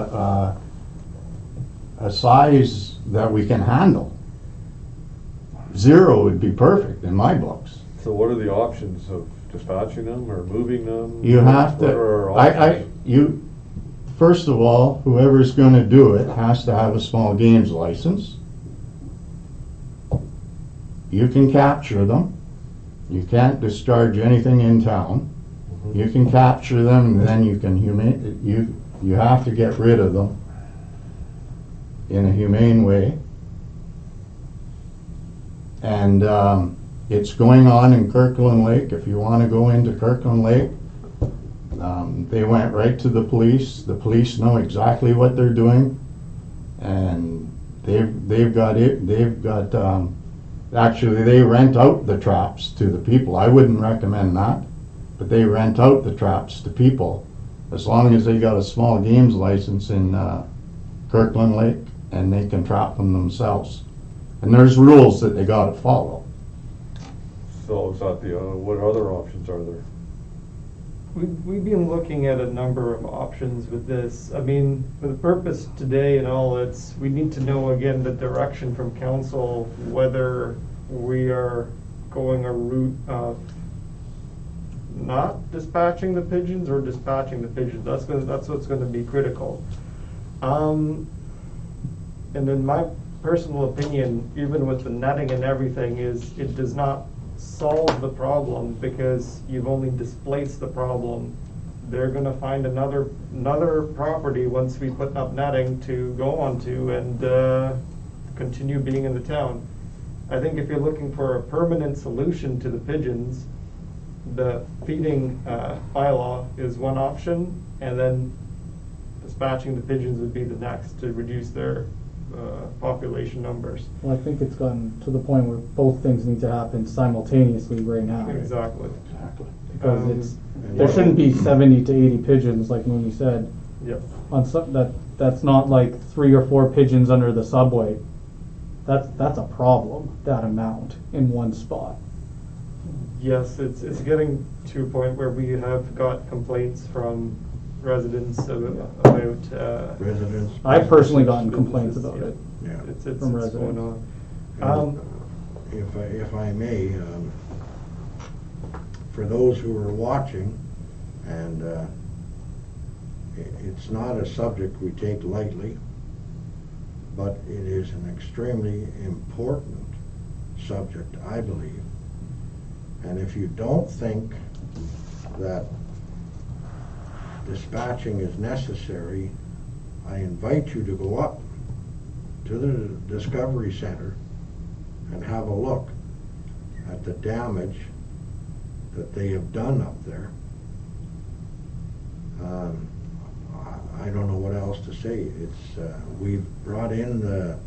a size that we can handle, 0 would be perfect in my books. So what are the options of dispatching them or moving them? You have What are to, our options? first of all, whoever's gonna do it has to have a small games license. You can capture them. You can't discharge anything in town. You can capture them, and then you can you have to get rid of them in a humane way. And it's going on in Kirkland Lake. If you want to go into Kirkland Lake, they went right to the police. The police know exactly what they're doing, and they've got it. They've got actually they rent out the traps to the people. I wouldn't recommend that, but they rent out the traps to people as long as they got a small games license in Kirkland Lake, and they can trap them themselves. And there's rules that they got to follow. So is that what other options are there? We've been looking at a number of options with this. I mean, for the purpose today and all, we need to know again the direction from council, whether we are going a route of not dispatching the pigeons or dispatching the pigeons. That's what's going to be critical. And in my personal opinion, even with the netting and everything, is it does not solve the problem, because you've only displaced the problem. They're gonna find another property once we put up netting to go onto and continue being in the town. I think if you're looking for a permanent solution to the pigeons, the feeding bylaw is one option, and then dispatching the pigeons would be the next to reduce their population numbers. Well, I think it's gotten to the point where both things need to happen simultaneously right now. Exactly. Because there shouldn't be 70 to 80 pigeons, like Mooney said. Yep. That's not like 3 or 4 pigeons under the subway. That's a problem, that amount in one spot. Yes, it's getting to a point where we have got complaints from residents about Residents. I've personally gotten complaints about it. Yeah. It's From going residents. on. If I may, for those who are watching, and it's not a subject we take lightly, but it is an extremely important subject, I believe. And if you don't think that dispatching is necessary, I invite you to go up to the Discovery Center and have a look at the damage that they have done up there. I don't know what else to say. It's we've brought in the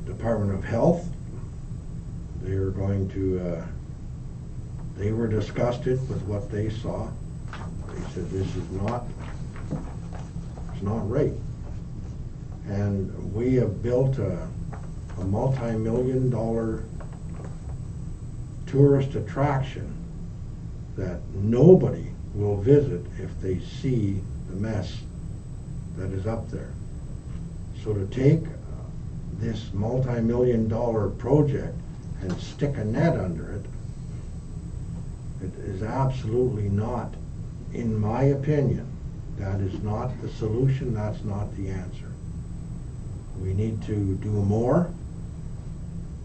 Department of Health. They are going to they were disgusted with what they saw. They said this is it's not right. And we have built a multi-million-dollar tourist attraction that nobody will visit if they see the mess that is up there. So to take this multi-million-dollar project and stick a net under it, it is absolutely not, in my opinion, that is not the solution, that's not the answer. We need to do more,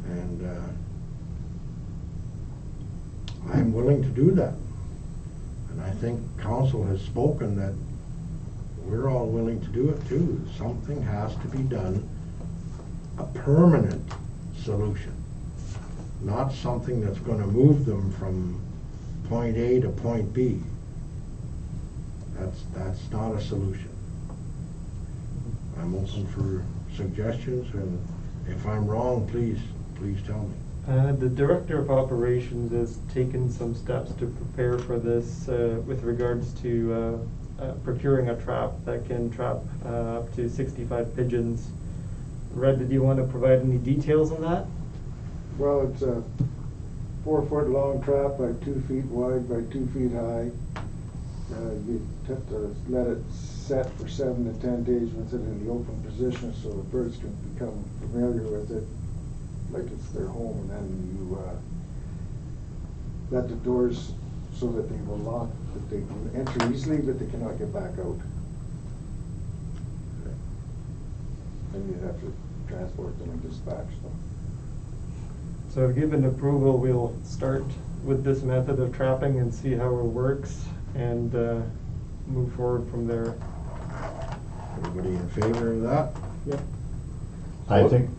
and I'm willing to do that. And I think council has spoken that we're all willing to do it too. Something has to be done, a permanent solution, not something that's going to move them from point A to point B. That's not a solution. I'm open for suggestions, and if I'm wrong, please tell me. The Director of Operations has taken some steps to prepare for this with regards to procuring a trap that can trap up to 65 pigeons. Red, did you want to provide any details on that? Well, it's a 4-foot long trap by 2 feet wide by 2 feet high. You have to let it set for 7 to 10 days with it in the open position so the birds can become familiar with it, like it's their home, and then you let the doors so that they will lock, that they can enter easily, but they cannot get back out. And you have to transport them and dispatch them. So given approval, we'll start with this method of trapping and see how it works and move forward from there. Everybody in favor of that? Yep. I think,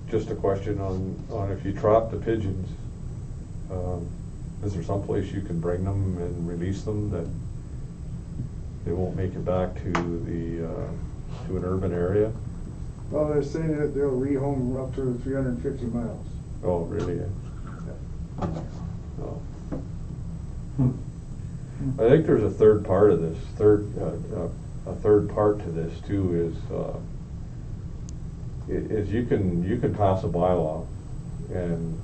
Just a question on if you trap the pigeons, is there some place you can bring them and release them that they won't make it back to to an urban area? Well, they're saying that they'll rehome up to 350 miles. Oh, really? Oh. I think there's a third part of this, a third part to this too is you can pass a bylaw, and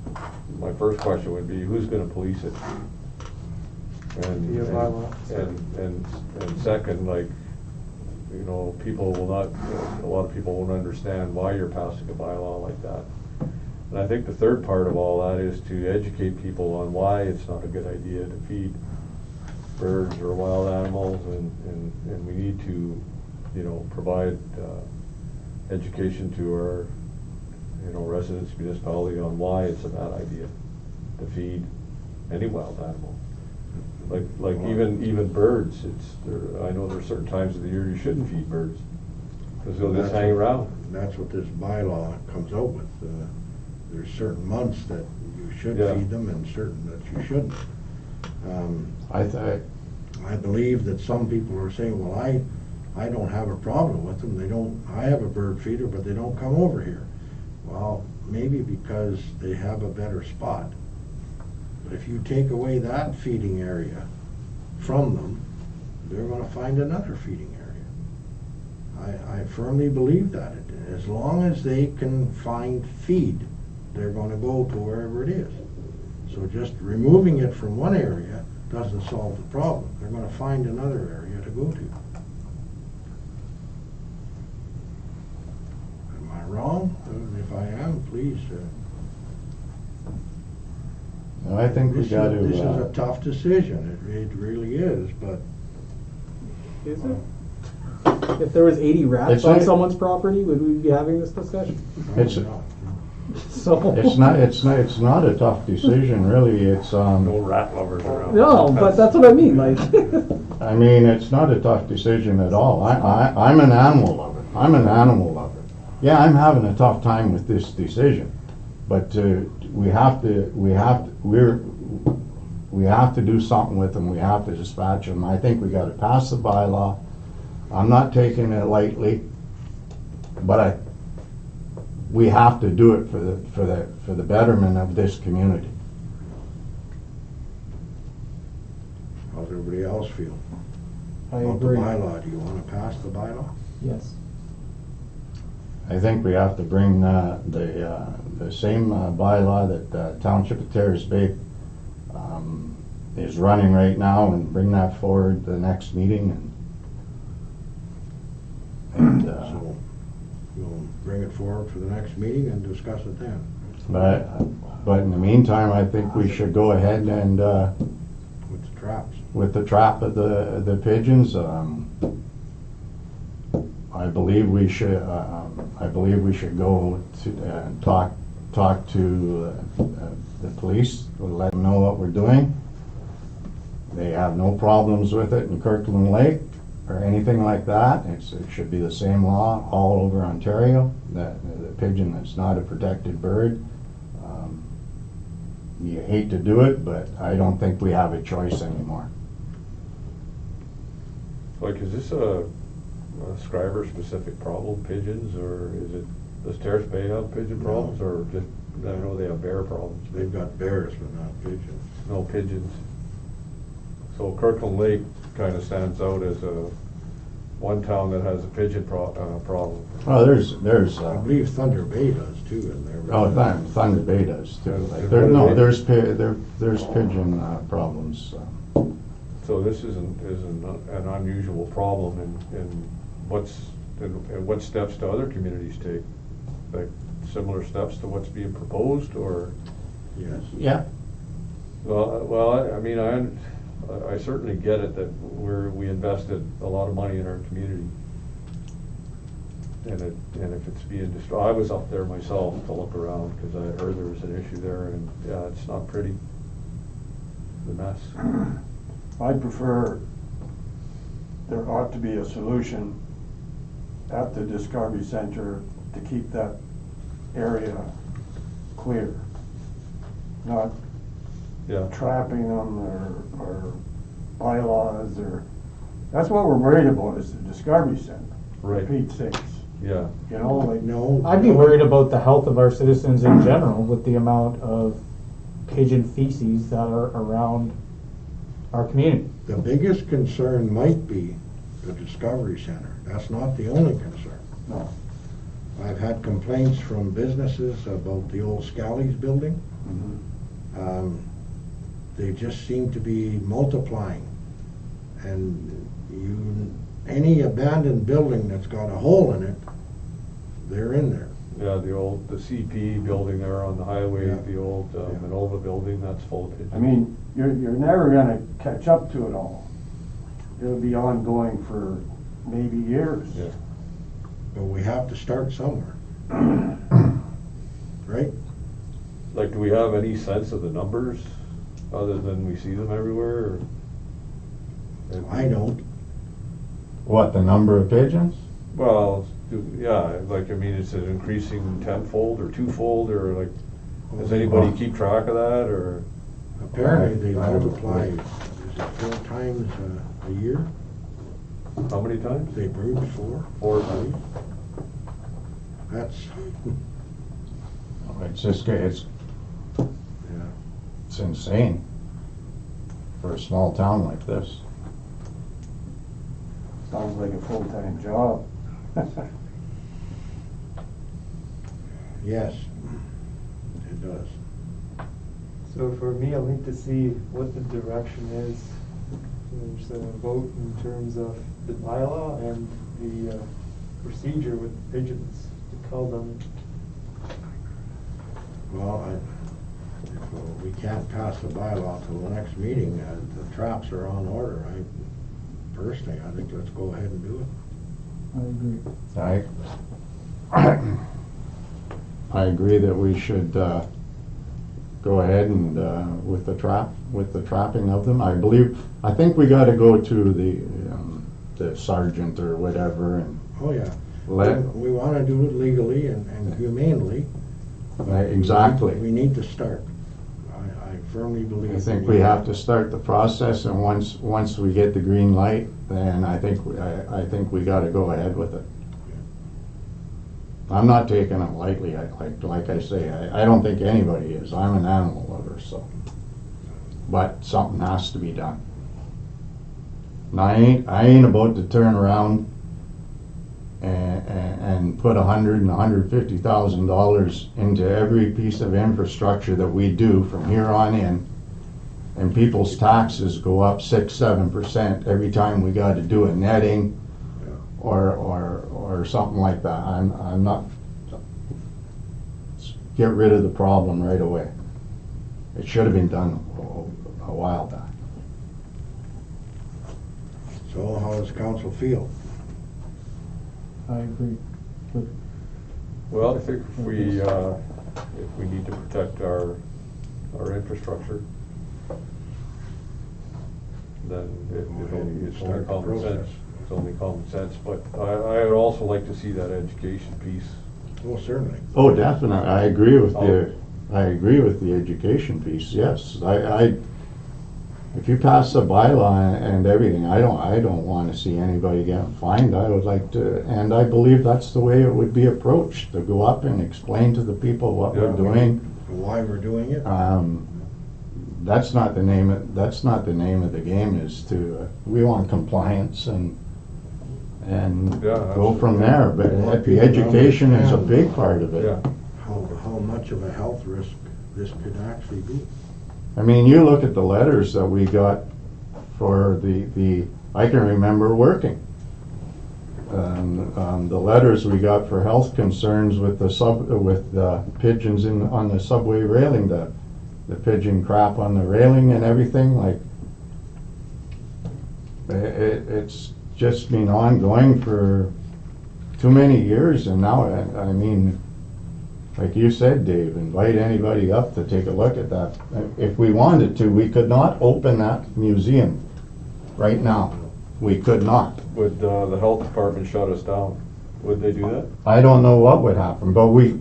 my first question would be, who's gonna police it? And, Be a bylaw. and second, like, you know, people will not, a lot of people won't understand why you're passing a bylaw like that. And I think the third part of all that is to educate people on why it's not a good idea to feed birds or wild animals, and we need to, you know, provide education to our, you know, residents, municipality on why it's a bad idea to feed any wild animal. Like even birds, I know there's certain times of the year you shouldn't feed birds because they'll just hang around. That's what this bylaw comes out with. There's certain months that you should Yeah. feed them and certain that you shouldn't. I I believe that some people are saying, well, I don't have a problem with them. I have a bird feeder, but they don't come over here. Well, maybe because they have a better spot. But if you take away that feeding area from them, they're gonna find another feeding area. I firmly believe that. As long as they can find feed, they're gonna go to wherever it is. So just removing it from one area doesn't solve the problem. They're gonna find another area to go to. Am I wrong? If I am, please. I think we got to. This is a tough decision. It really is, but. Is it? If there was 80 rats It's on not- someone's property, would we be having this discussion? It's- So. It's not a tough decision, really. It's, No rat lovers around. No, but that's what I mean, like. I mean, it's not a tough decision at all. I'm an animal lover. I'm an animal lover. Yeah, I'm having a tough time with this decision, but we have to do something with them. We have to dispatch them. I think we got to pass the bylaw. I'm not taking it lightly, but we have to do it for the betterment of this community. How's everybody else feel? I About the agree. bylaw, do you wanna pass the bylaw? Yes. I think we have to bring the same bylaw that Township of Terrace Bay is running right now, and bring that forward to the next meeting. So, you'll bring it forward for the next meeting and discuss it then. But in the meantime, I think we should go ahead and With the traps. with the trap of the pigeons. I believe we should go to talk to the police, let them know what we're doing. They have no problems with it in Kirkland Lake or anything like that. It should be the same law all over Ontario. That the pigeon is not a protected bird. You hate to do it, but I don't think we have a choice anymore. Like, is this a Schreiber specific problem, pigeons, or is it, does Terrace Bay have pigeon No. problems, or just, I know they have bear problems. They've got bears, but not pigeons. No pigeons. So Kirkland Lake kind of stands out as one town that has a pigeon problem. Well, there's, I believe Thunder Bay does too in there. oh, Thunder Bay does too. And Like, what there, do no, they- there's pigeon problems. So this isn't an unusual problem, and what steps do other communities take? Like similar steps to what's being proposed, or? Yes. Yeah. Well, I mean, I certainly get it that we invested a lot of money in our community. And if it's being destroyed, I was up there myself to look around, because I heard there was an issue there, and yeah, it's not pretty. The mess. I prefer, there ought to be a solution at the Discovery Center to keep that area clear. Not Yeah. trapping them or bylaws or, that's what we're worried about is the Discovery Center. Right. For Pete's sakes, Yeah. you know, like. No. I'd be worried about the health of our citizens in general with the amount of pigeon feces that are around our community. The biggest concern might be the Discovery Center. That's not the only concern. No. I've had complaints from businesses about the old Scally's building. Mhm. They just seem to be multiplying. And any abandoned building that's got a hole in it, they're in there. Yeah, the CP building there on the highway, Yeah. the old Yeah. Minova building, that's full of pigeons. I mean, you're never gonna catch up to it all. It'll be ongoing for maybe years. Yeah. But we have to start somewhere. Right? Like, do we have any sense of the numbers, other than we see them everywhere, or? I don't. What, the number of pigeons? Well, yeah, like, I mean, is it increasing tenfold or twofold, or like, does anybody keep track of that, or? Apparently they I don't multiply, is know. it 4 times a year? How many times? They brood 4? 4 times. That's, It's just, it's yeah. insane for a small town like this. Sounds like a full-time job. Yes, it does. So for me, I'll need to see what the direction is. There's a vote in terms of the bylaw and the procedure with pigeons to cull them. Well, if we can't pass the bylaw till the next meeting, the traps are on order. Personally, I think let's go ahead and do it. I agree. I agree that we should go ahead and with the trapping of them. I think we got to go to the sergeant or whatever and Oh, yeah. let. We want to do it legally and humanely. Exactly. We need to start. I firmly believe. I think we have to start the process, and once we get the green light, then I think we got to go ahead with it. I'm not taking it lightly. Like I say, I don't think anybody is. I'm an animal lover, so. But something has to be done. And I ain't about to turn around and put $100,000 and $150,000 into every piece of infrastructure that we do from here on in, and people's taxes go up 6-7% every time we got to do a netting or something like that. I'm not. Get rid of the problem right away. It should have been done a while back. So how does council feel? I agree. But Well, I think if we need to protect our infrastructure, then it's only Start the common sense. process. It's only common sense, but I would also like to see that education piece. Oh, certainly. Oh, definitely. I agree with the education piece. Yes, if you pass the bylaw and everything, I don't wanna see anybody getting fined. I would like to, and I believe that's the way it would be approached, to go up and explain to the people what we're Yeah. doing. Why we're doing it? That's not the name of the game, is to, we want compliance and Yeah, go from absolutely. there, but the education is a big part of it. Yeah, How much of a health risk this could actually be? I mean, you look at the letters that we got for the I can remember working. The letters we got for health concerns with the pigeons on the subway railing, the pigeon crap on the railing and everything, like, it's just been ongoing for too many years, and now, I mean, like you said, Dave, invite anybody up to take a look at that. If we wanted to, we could not open that museum right now. We could not. would the health department shut us down? Would they do that? I don't know what would happen, but would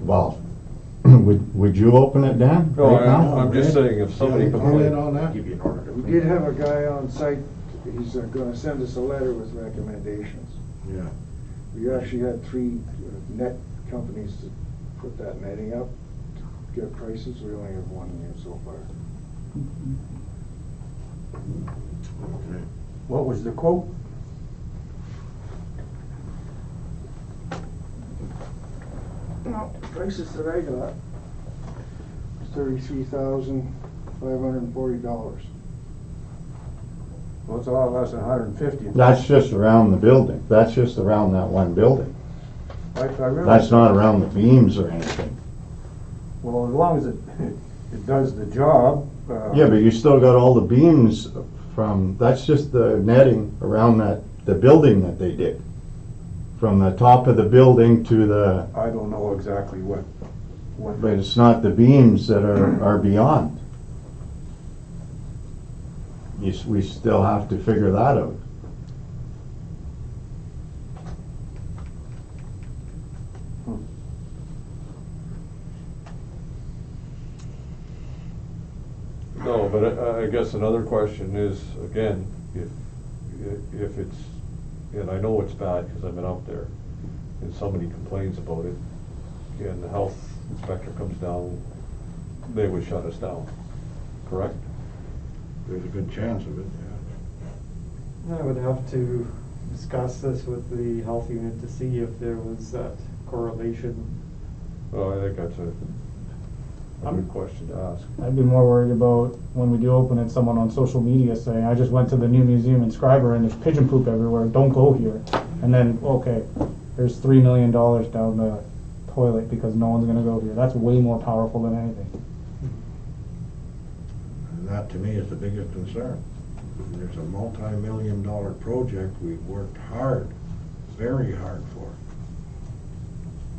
you open it, Dan, No, right now? I'm just saying, if somebody Any comment complained. on that? Give you an order. We did have a guy on site, he's gonna send us a letter with recommendations. Yeah. We actually had 3 net companies to put that netting up, to get prices, we only have 1 here so far. Okay. What was the quote? No, prices that I got, $33,540. Well, it's a lot less than 150. That's just around the building. That's just around that one building. I realize That's that. not around the beams or anything. Well, as long as it does the job. Yeah, but you still got all the beams from, that's just the netting around the building that they did. From the top of the building to the, I don't know exactly what. but it's not the beams that are beyond. We still have to figure that out. No, but I guess another question is, again, if it's, and I know it's bad because I've been out there, and somebody complains about it, and the health inspector comes down, they would shut us down, correct? There's a good chance of it, yeah. I would have to discuss this with the health unit to see if there was that correlation. Well, I think that's a good question to ask. I'd be more worried about when we do open it, someone on social media saying, I just went to the new museum in Schreiber and there's pigeon poop everywhere, don't go here. And then, okay, there's $3 million down the toilet because no one's gonna go here. That's way more powerful than anything. And that to me is the biggest concern. There's a multi-million-dollar project we've worked hard, very hard for.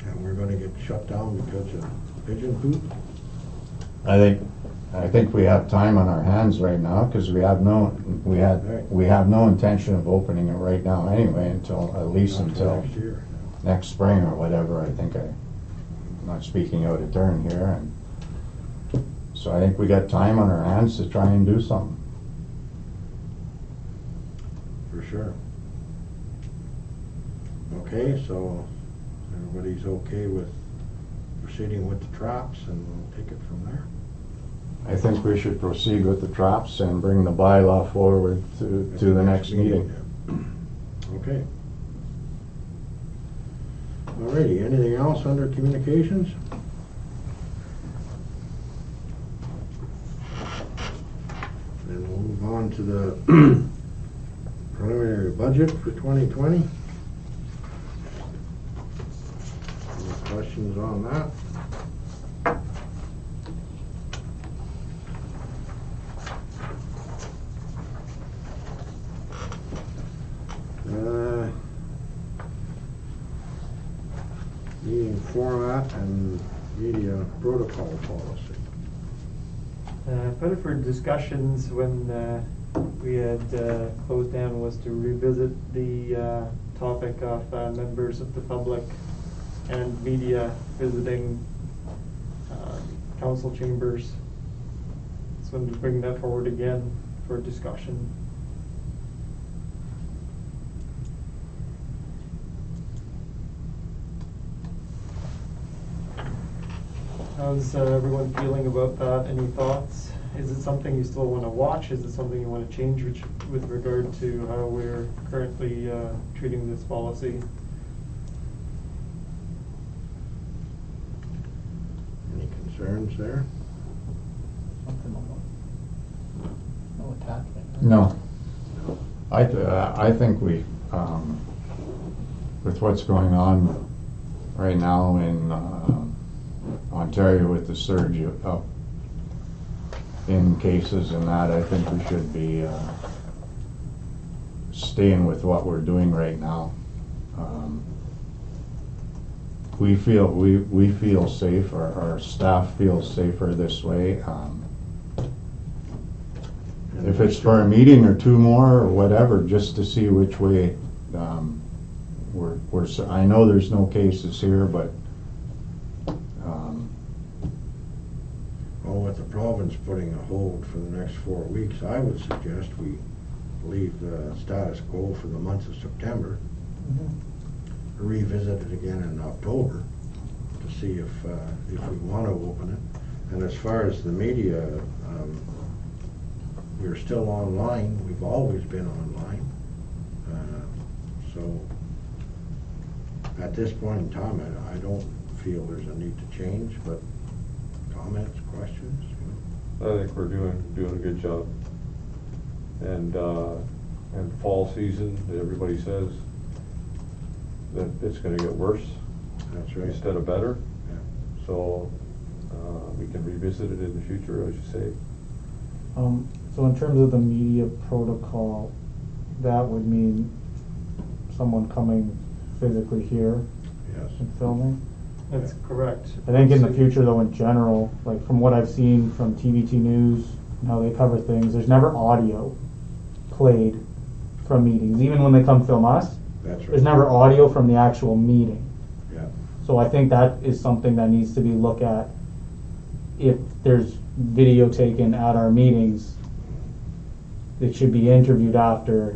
And we're gonna get shut down because of pigeon poop? I think we have time on our hands right now, because we have no intention of opening it right now anyway, at least until Next year. next spring or whatever. I'm not speaking out of turn here, and so I think we got time on our hands to try and do something. For sure. Okay, so everybody's okay with proceeding with the traps, and we'll take it from there. I think we should proceed with the traps and bring the bylaw forward to the next meeting. Okay. Alrighty, anything else under communications? Then we'll move on to the preliminary budget for 2020. Any questions on that? Meeting format and media protocol policy. Put it for discussions when we had closed down was to revisit the topic of members of the public and media visiting council chambers. So I'm just bringing that forward again for discussion. How's everyone feeling about that? Any thoughts? Is it something you still want to watch? Is it something you want to change with regard to how we're currently treating this policy? Any concerns there? No attachment. No. I think we, with what's going on right now in Ontario with the surge up in cases and that, I think we should be staying with what we're doing right now. We feel safe, our staff feels safer this way. If it's for a meeting or two more or whatever, just to see which way I know there's no cases here, but Well, with the province putting a hold for the next 4 weeks, I would suggest we leave the status quo for the month of September. Revisit it again in October to see if we want to open it. And as far as the media, we're still online. We've always been online. So at this point in time, I don't feel there's a need to change, but comments, questions? I think we're doing a good job. And fall season, everybody says that it's gonna get worse. That's right. Instead of better. Yeah. So we can revisit it in the future, as you say. So in terms of the media protocol, that would mean someone coming physically here Yes. and filming? That's correct. I think in the future though, in general, like from what I've seen from TVT News and how they cover things, there's never audio played from meetings. Even when they come film us, That's right. there's never audio from the actual meeting. Yeah. So I think that is something that needs to be looked at. If there's video taken at our meetings, it should be interviewed after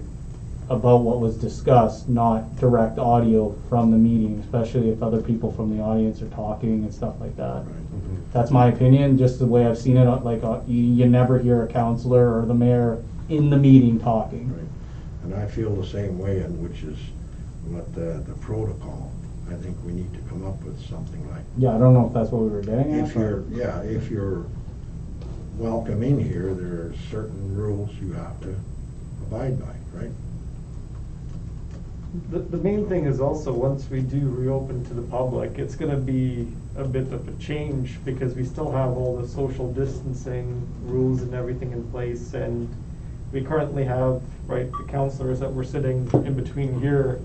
about what was discussed, not direct audio from the meeting, especially if other people from the audience are talking and stuff like that. Right. That's my opinion, just the way I've seen it, like you never hear a councillor or the mayor in the meeting talking. Right. And I feel the same way, and which is what the protocol. I think we need to come up with something like. Yeah, I don't know if that's what we were getting at. If you're welcome in here, there are certain rules you have to abide by, right? The main thing is also, once we do reopen to the public, it's gonna be a bit of a change because we still have all the social distancing rules and everything in place, and we currently have, right, the councillors that were sitting in between here,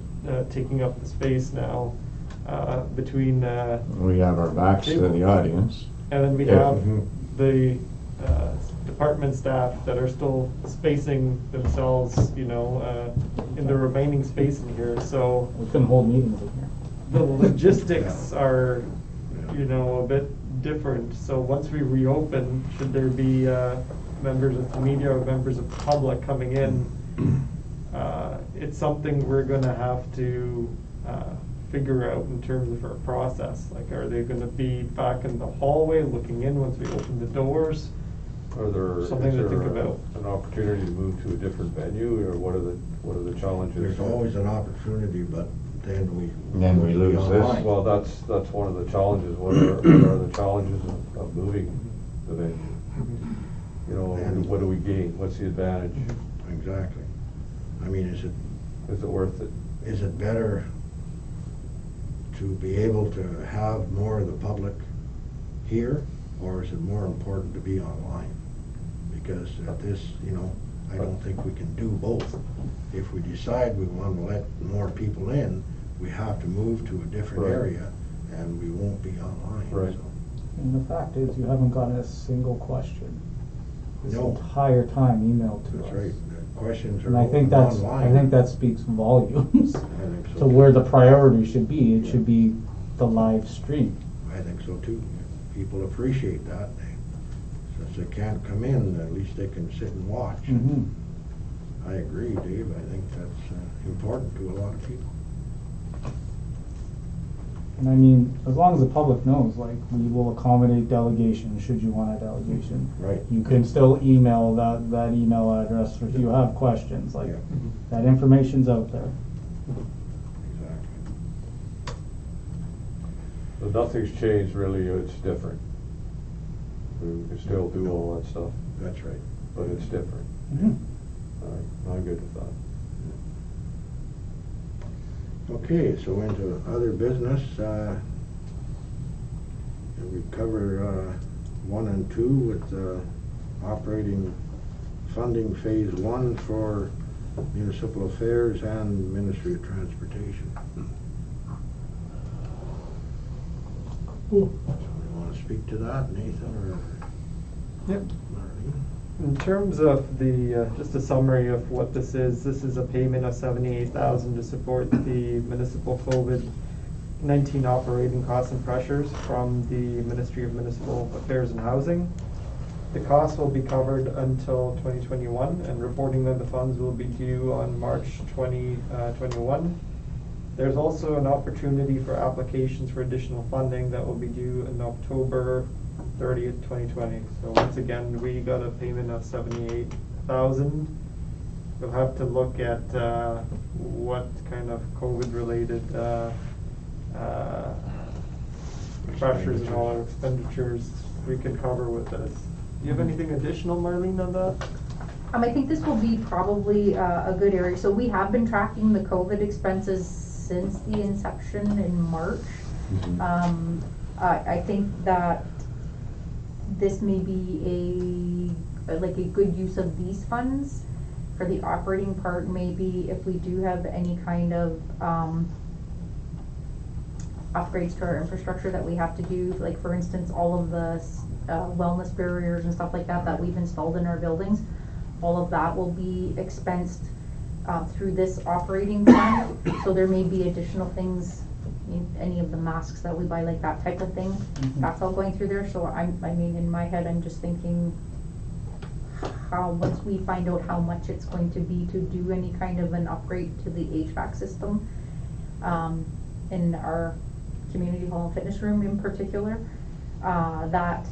taking up the space now, between, we have our backs to the audience. and then we Yeah. have Mhm. the department staff that are still spacing themselves, in the remaining space in here, so We couldn't hold meetings in here. the logistics are, Yeah. a bit different. So once we reopen, should there be members of the media or members of the public coming in, it's something we're gonna have to figure out in terms of our process. Like, are they gonna be back in the hallway looking in once we open the doors? Something to think about. An opportunity to move to a different venue, or what are the challenges? There's always an opportunity, but then we. Then we lose this. online. Well, that's one of the challenges. What are the challenges of moving the venue? And- What do we gain? What's the advantage? Exactly. I mean, is Is it worth it? it better to be able to have more of the public here, or is it more important to be online? Because at this, I don't think we can do both. If we decide we want to let more people in, we have to move to a different Right. area, and we won't be online. Right. so. And the fact is, you haven't gotten a single question this No. entire time emailed to us. That's right. The questions are And I think online. that speaks volumes I think so to too. where the priority should be. It should be the live stream. I think so too. People appreciate that. So If they can't come in, at least they can sit and watch. Mhm. I agree, Dave, I think that's important to a lot of people. And I mean, as long as the public knows, like, we will accommodate delegation, should you want a delegation. Right. You can still email that email address if you have questions, like, Yeah. that information's out there. Exactly. But nothing's changed really, it's different. We can still do all that stuff, That's right. but it's different. Mhm. All right, I'm good with that. Okay, so into other business, and we cover 1 and 2 with operating funding phase 1 for municipal affairs and Ministry of Transportation. You want to speak to that, Nathan, or Yep. Marlene? In terms of the, just a summary of what this is a payment of $78,000 to support the municipal COVID-19 operating costs and pressures from the Ministry of Municipal Affairs and Housing. The costs will be covered until 2021, and reporting of the funds will be due on March 2021. There's also an opportunity for applications for additional funding that will be due in October 30th, 2020. So once again, we got a payment of $78,000. We'll have to look at what kind of COVID-related pressures and all our expenditures we can cover with this. Do you have anything additional, Marlene, on that? I think this will be probably a good area. So we have been tracking the COVID expenses since the inception in March. I think that this may be a good use of these funds for the operating part. Maybe if we do have any kind of upgrades to our infrastructure that we have to do, like for instance, all of the wellness barriers and stuff like that we've installed in our buildings, all of that will be expensed through this operating fund. So there may be additional things, any of the masks that we buy, like that type of thing, that's all going through there. So I mean, in my head, I'm just thinking how, once we find out how much it's going to be to do any kind of an upgrade to the HVAC system in our community hall and fitness room in particular, that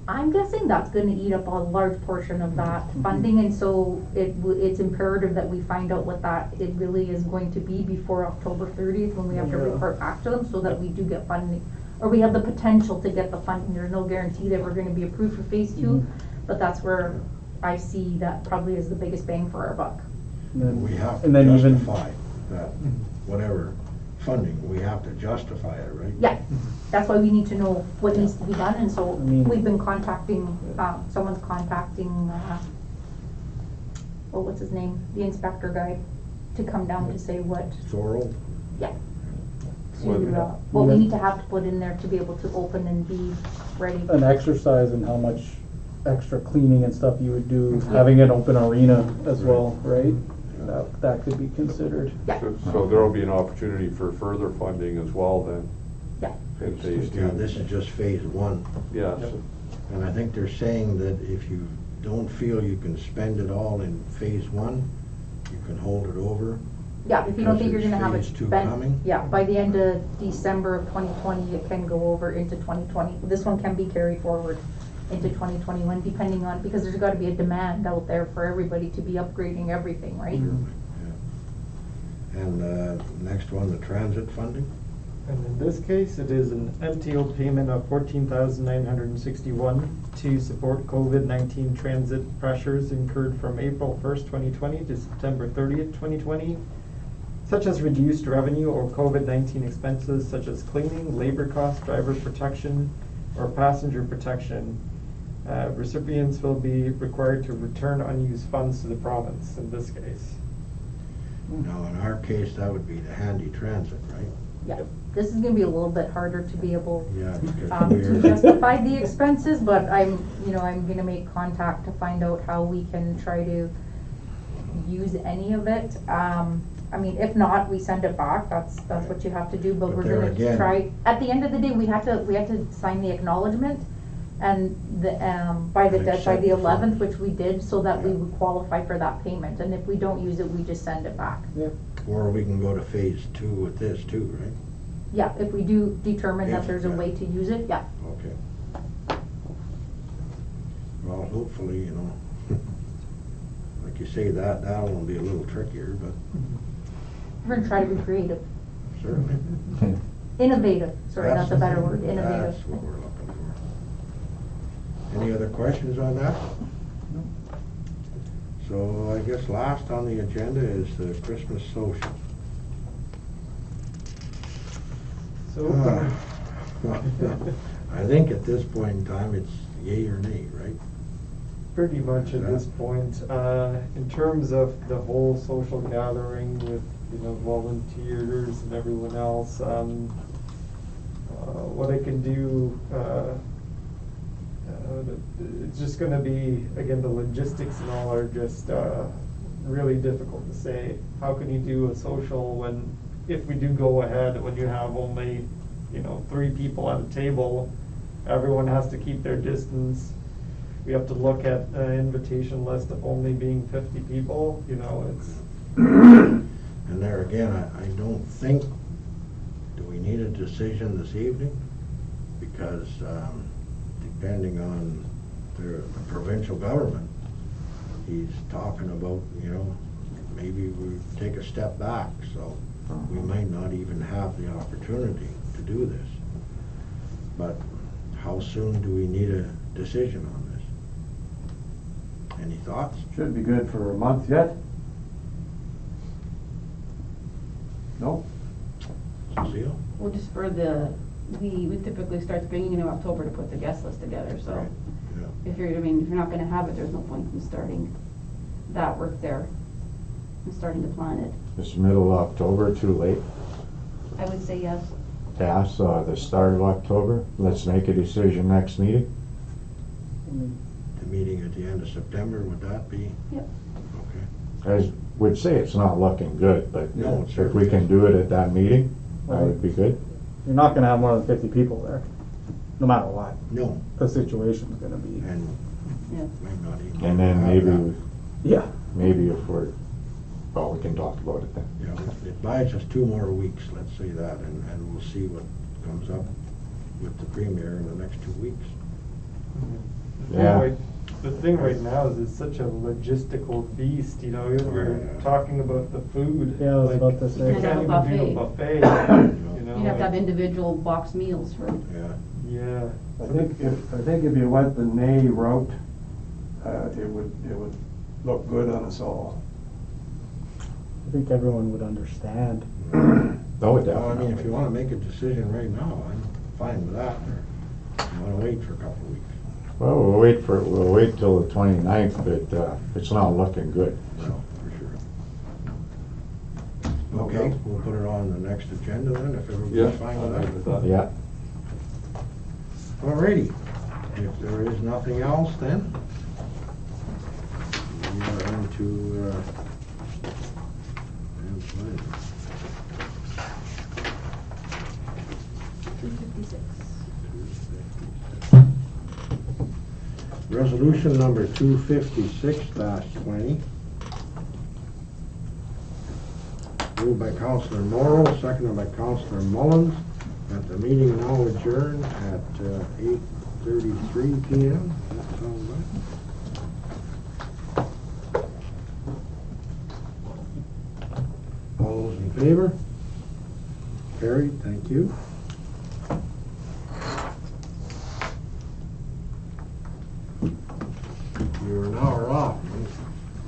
I'm guessing that's gonna eat up a large portion of that funding, and so it's imperative that we find out what that it really is going to be before October 30th, when we have to report back to them, so that we do get funding, or we have the potential to get the funding. There's no guarantee that we're gonna be approved for phase 2, but that's where I see that probably is the biggest bang for our buck. We have to and then justify that, whatever funding, we have to justify it, right? Yeah, that's why we need to know what needs to be done, and so mean- we've been contacting, someone's contacting, what's his name, the inspector guy, to come down to say what, Thorold? yeah. Well, What we need to have to put in there to be able to open and be ready. An exercise in how much extra cleaning and stuff you would do, having an open arena as well, right? That could be considered. Yeah, So there'll be an opportunity for further funding as well then, yeah, in phase 2. Yeah, this is just phase 1. Yes. And I think they're saying that if you don't feel you can spend it all in phase 1, you can hold it over. yeah, if you don't Because think you're gonna have it there's phase 2 spent, coming? yeah, by the end of December of 2020, it can go over into 2020. This one can be carried forward into 2021, depending on, because there's gotta be a demand out there for everybody to be upgrading everything, right? Yeah. And next one, the transit funding. And in this case, it is an MTO payment of $14,961 to support COVID-19 transit pressures incurred from April 1st, 2020 to September 30th, 2020, such as reduced revenue or COVID-19 expenses such as cleaning, labor costs, driver protection, or passenger protection. Recipients will be required to return unused funds to the province in this case. Now, in our case, that would be the handy transit, right? Yeah, this is gonna be a little bit harder to be able Yeah, because to we're, justify the expenses, but I'm gonna make contact to find out how we can try to use any of it. I mean, if not, we send it back, that's what you have to do, but But we're there gonna again- try, at the end of the day, we had to sign the acknowledgement, and by the And accept by the the 11th, funds. which we did, so that we Yeah. would qualify for that payment. And if we don't use it, we just send it back. Or we can go to phase 2 with this too, right? Yeah, if we do determine that If, there's a yeah. way to use it, yeah. Okay. Well, hopefully, you know, like you say, that'll be a little trickier, but We're gonna try to be creative, certainly. innovative, sorry, that's a better word, That's innovative. what we're looking for. Any other questions on that? So I guess last on the agenda is the Christmas social. So, I think at this point in time, it's yay or nay, right? pretty much at this point, in terms of the whole social gathering with, volunteers and everyone else, what I can do, it's just gonna be, again, the logistics and all are just, really difficult to say. How can you do a social when, if we do go ahead, when you have only, 3 people at a table, everyone has to keep their distance. We have to look at an invitation list of only being 50 people, it's. And there again, I don't think, do we need a decision this evening? Because depending on the provincial government, he's talking about, maybe we take a step back, so we might not even have the opportunity to do this. But how soon do we need a decision on this? Any thoughts? Should be good for a month yet. No? Cecile? Well, just for we typically start beginning of October to put the guest list together, so Right. Yeah. if you're not gonna have it, there's no point in starting that work there and starting to plan it. Is middle of October too late? I would say yes. Pass the start of October. Let's make a decision next meeting. The meeting at the end of September, would that be? Yep. Okay. I would say it's not looking good, but No, it if we certainly can isn't. do it at that meeting, that would be good. You're not gonna have more than 50 people there, no matter what No, the situation's gonna be. and Yeah. might not even. And then have that. Yeah. maybe if we're, well, we can talk about it then. It buys us 2 more weeks, let's say that, and we'll see what comes up with the premier in the next 2 weeks. Yeah. The thing right now is it's such a logistical beast, we're Yeah. talking about the food. Yeah, I was like, about to say. You You'd can't have a even do a buffet. buffet, You'd have to have individual box meals for, Yeah, Yeah. I think if you went the nay route, it would look good on us all. I think everyone would understand. Oh, well, I mean, definitely. if you wanna make a decision right now, I'm fine with that, or you wanna wait for a couple of weeks. Well, we'll wait till the 29th, but it's not looking good. Well, for sure. Okay, we'll put it on the next agenda then, if Yeah, everybody's fine I'm with fine with that. that. Yeah. Alrighty, if there is nothing else then, we are into, Resolution number 256-20. Moved by Councillor Morrow, seconded by Councillor Mullins, that the meeting now adjourned at 8:33 p.m. That sounds right. All those in favor? Carried, thank you.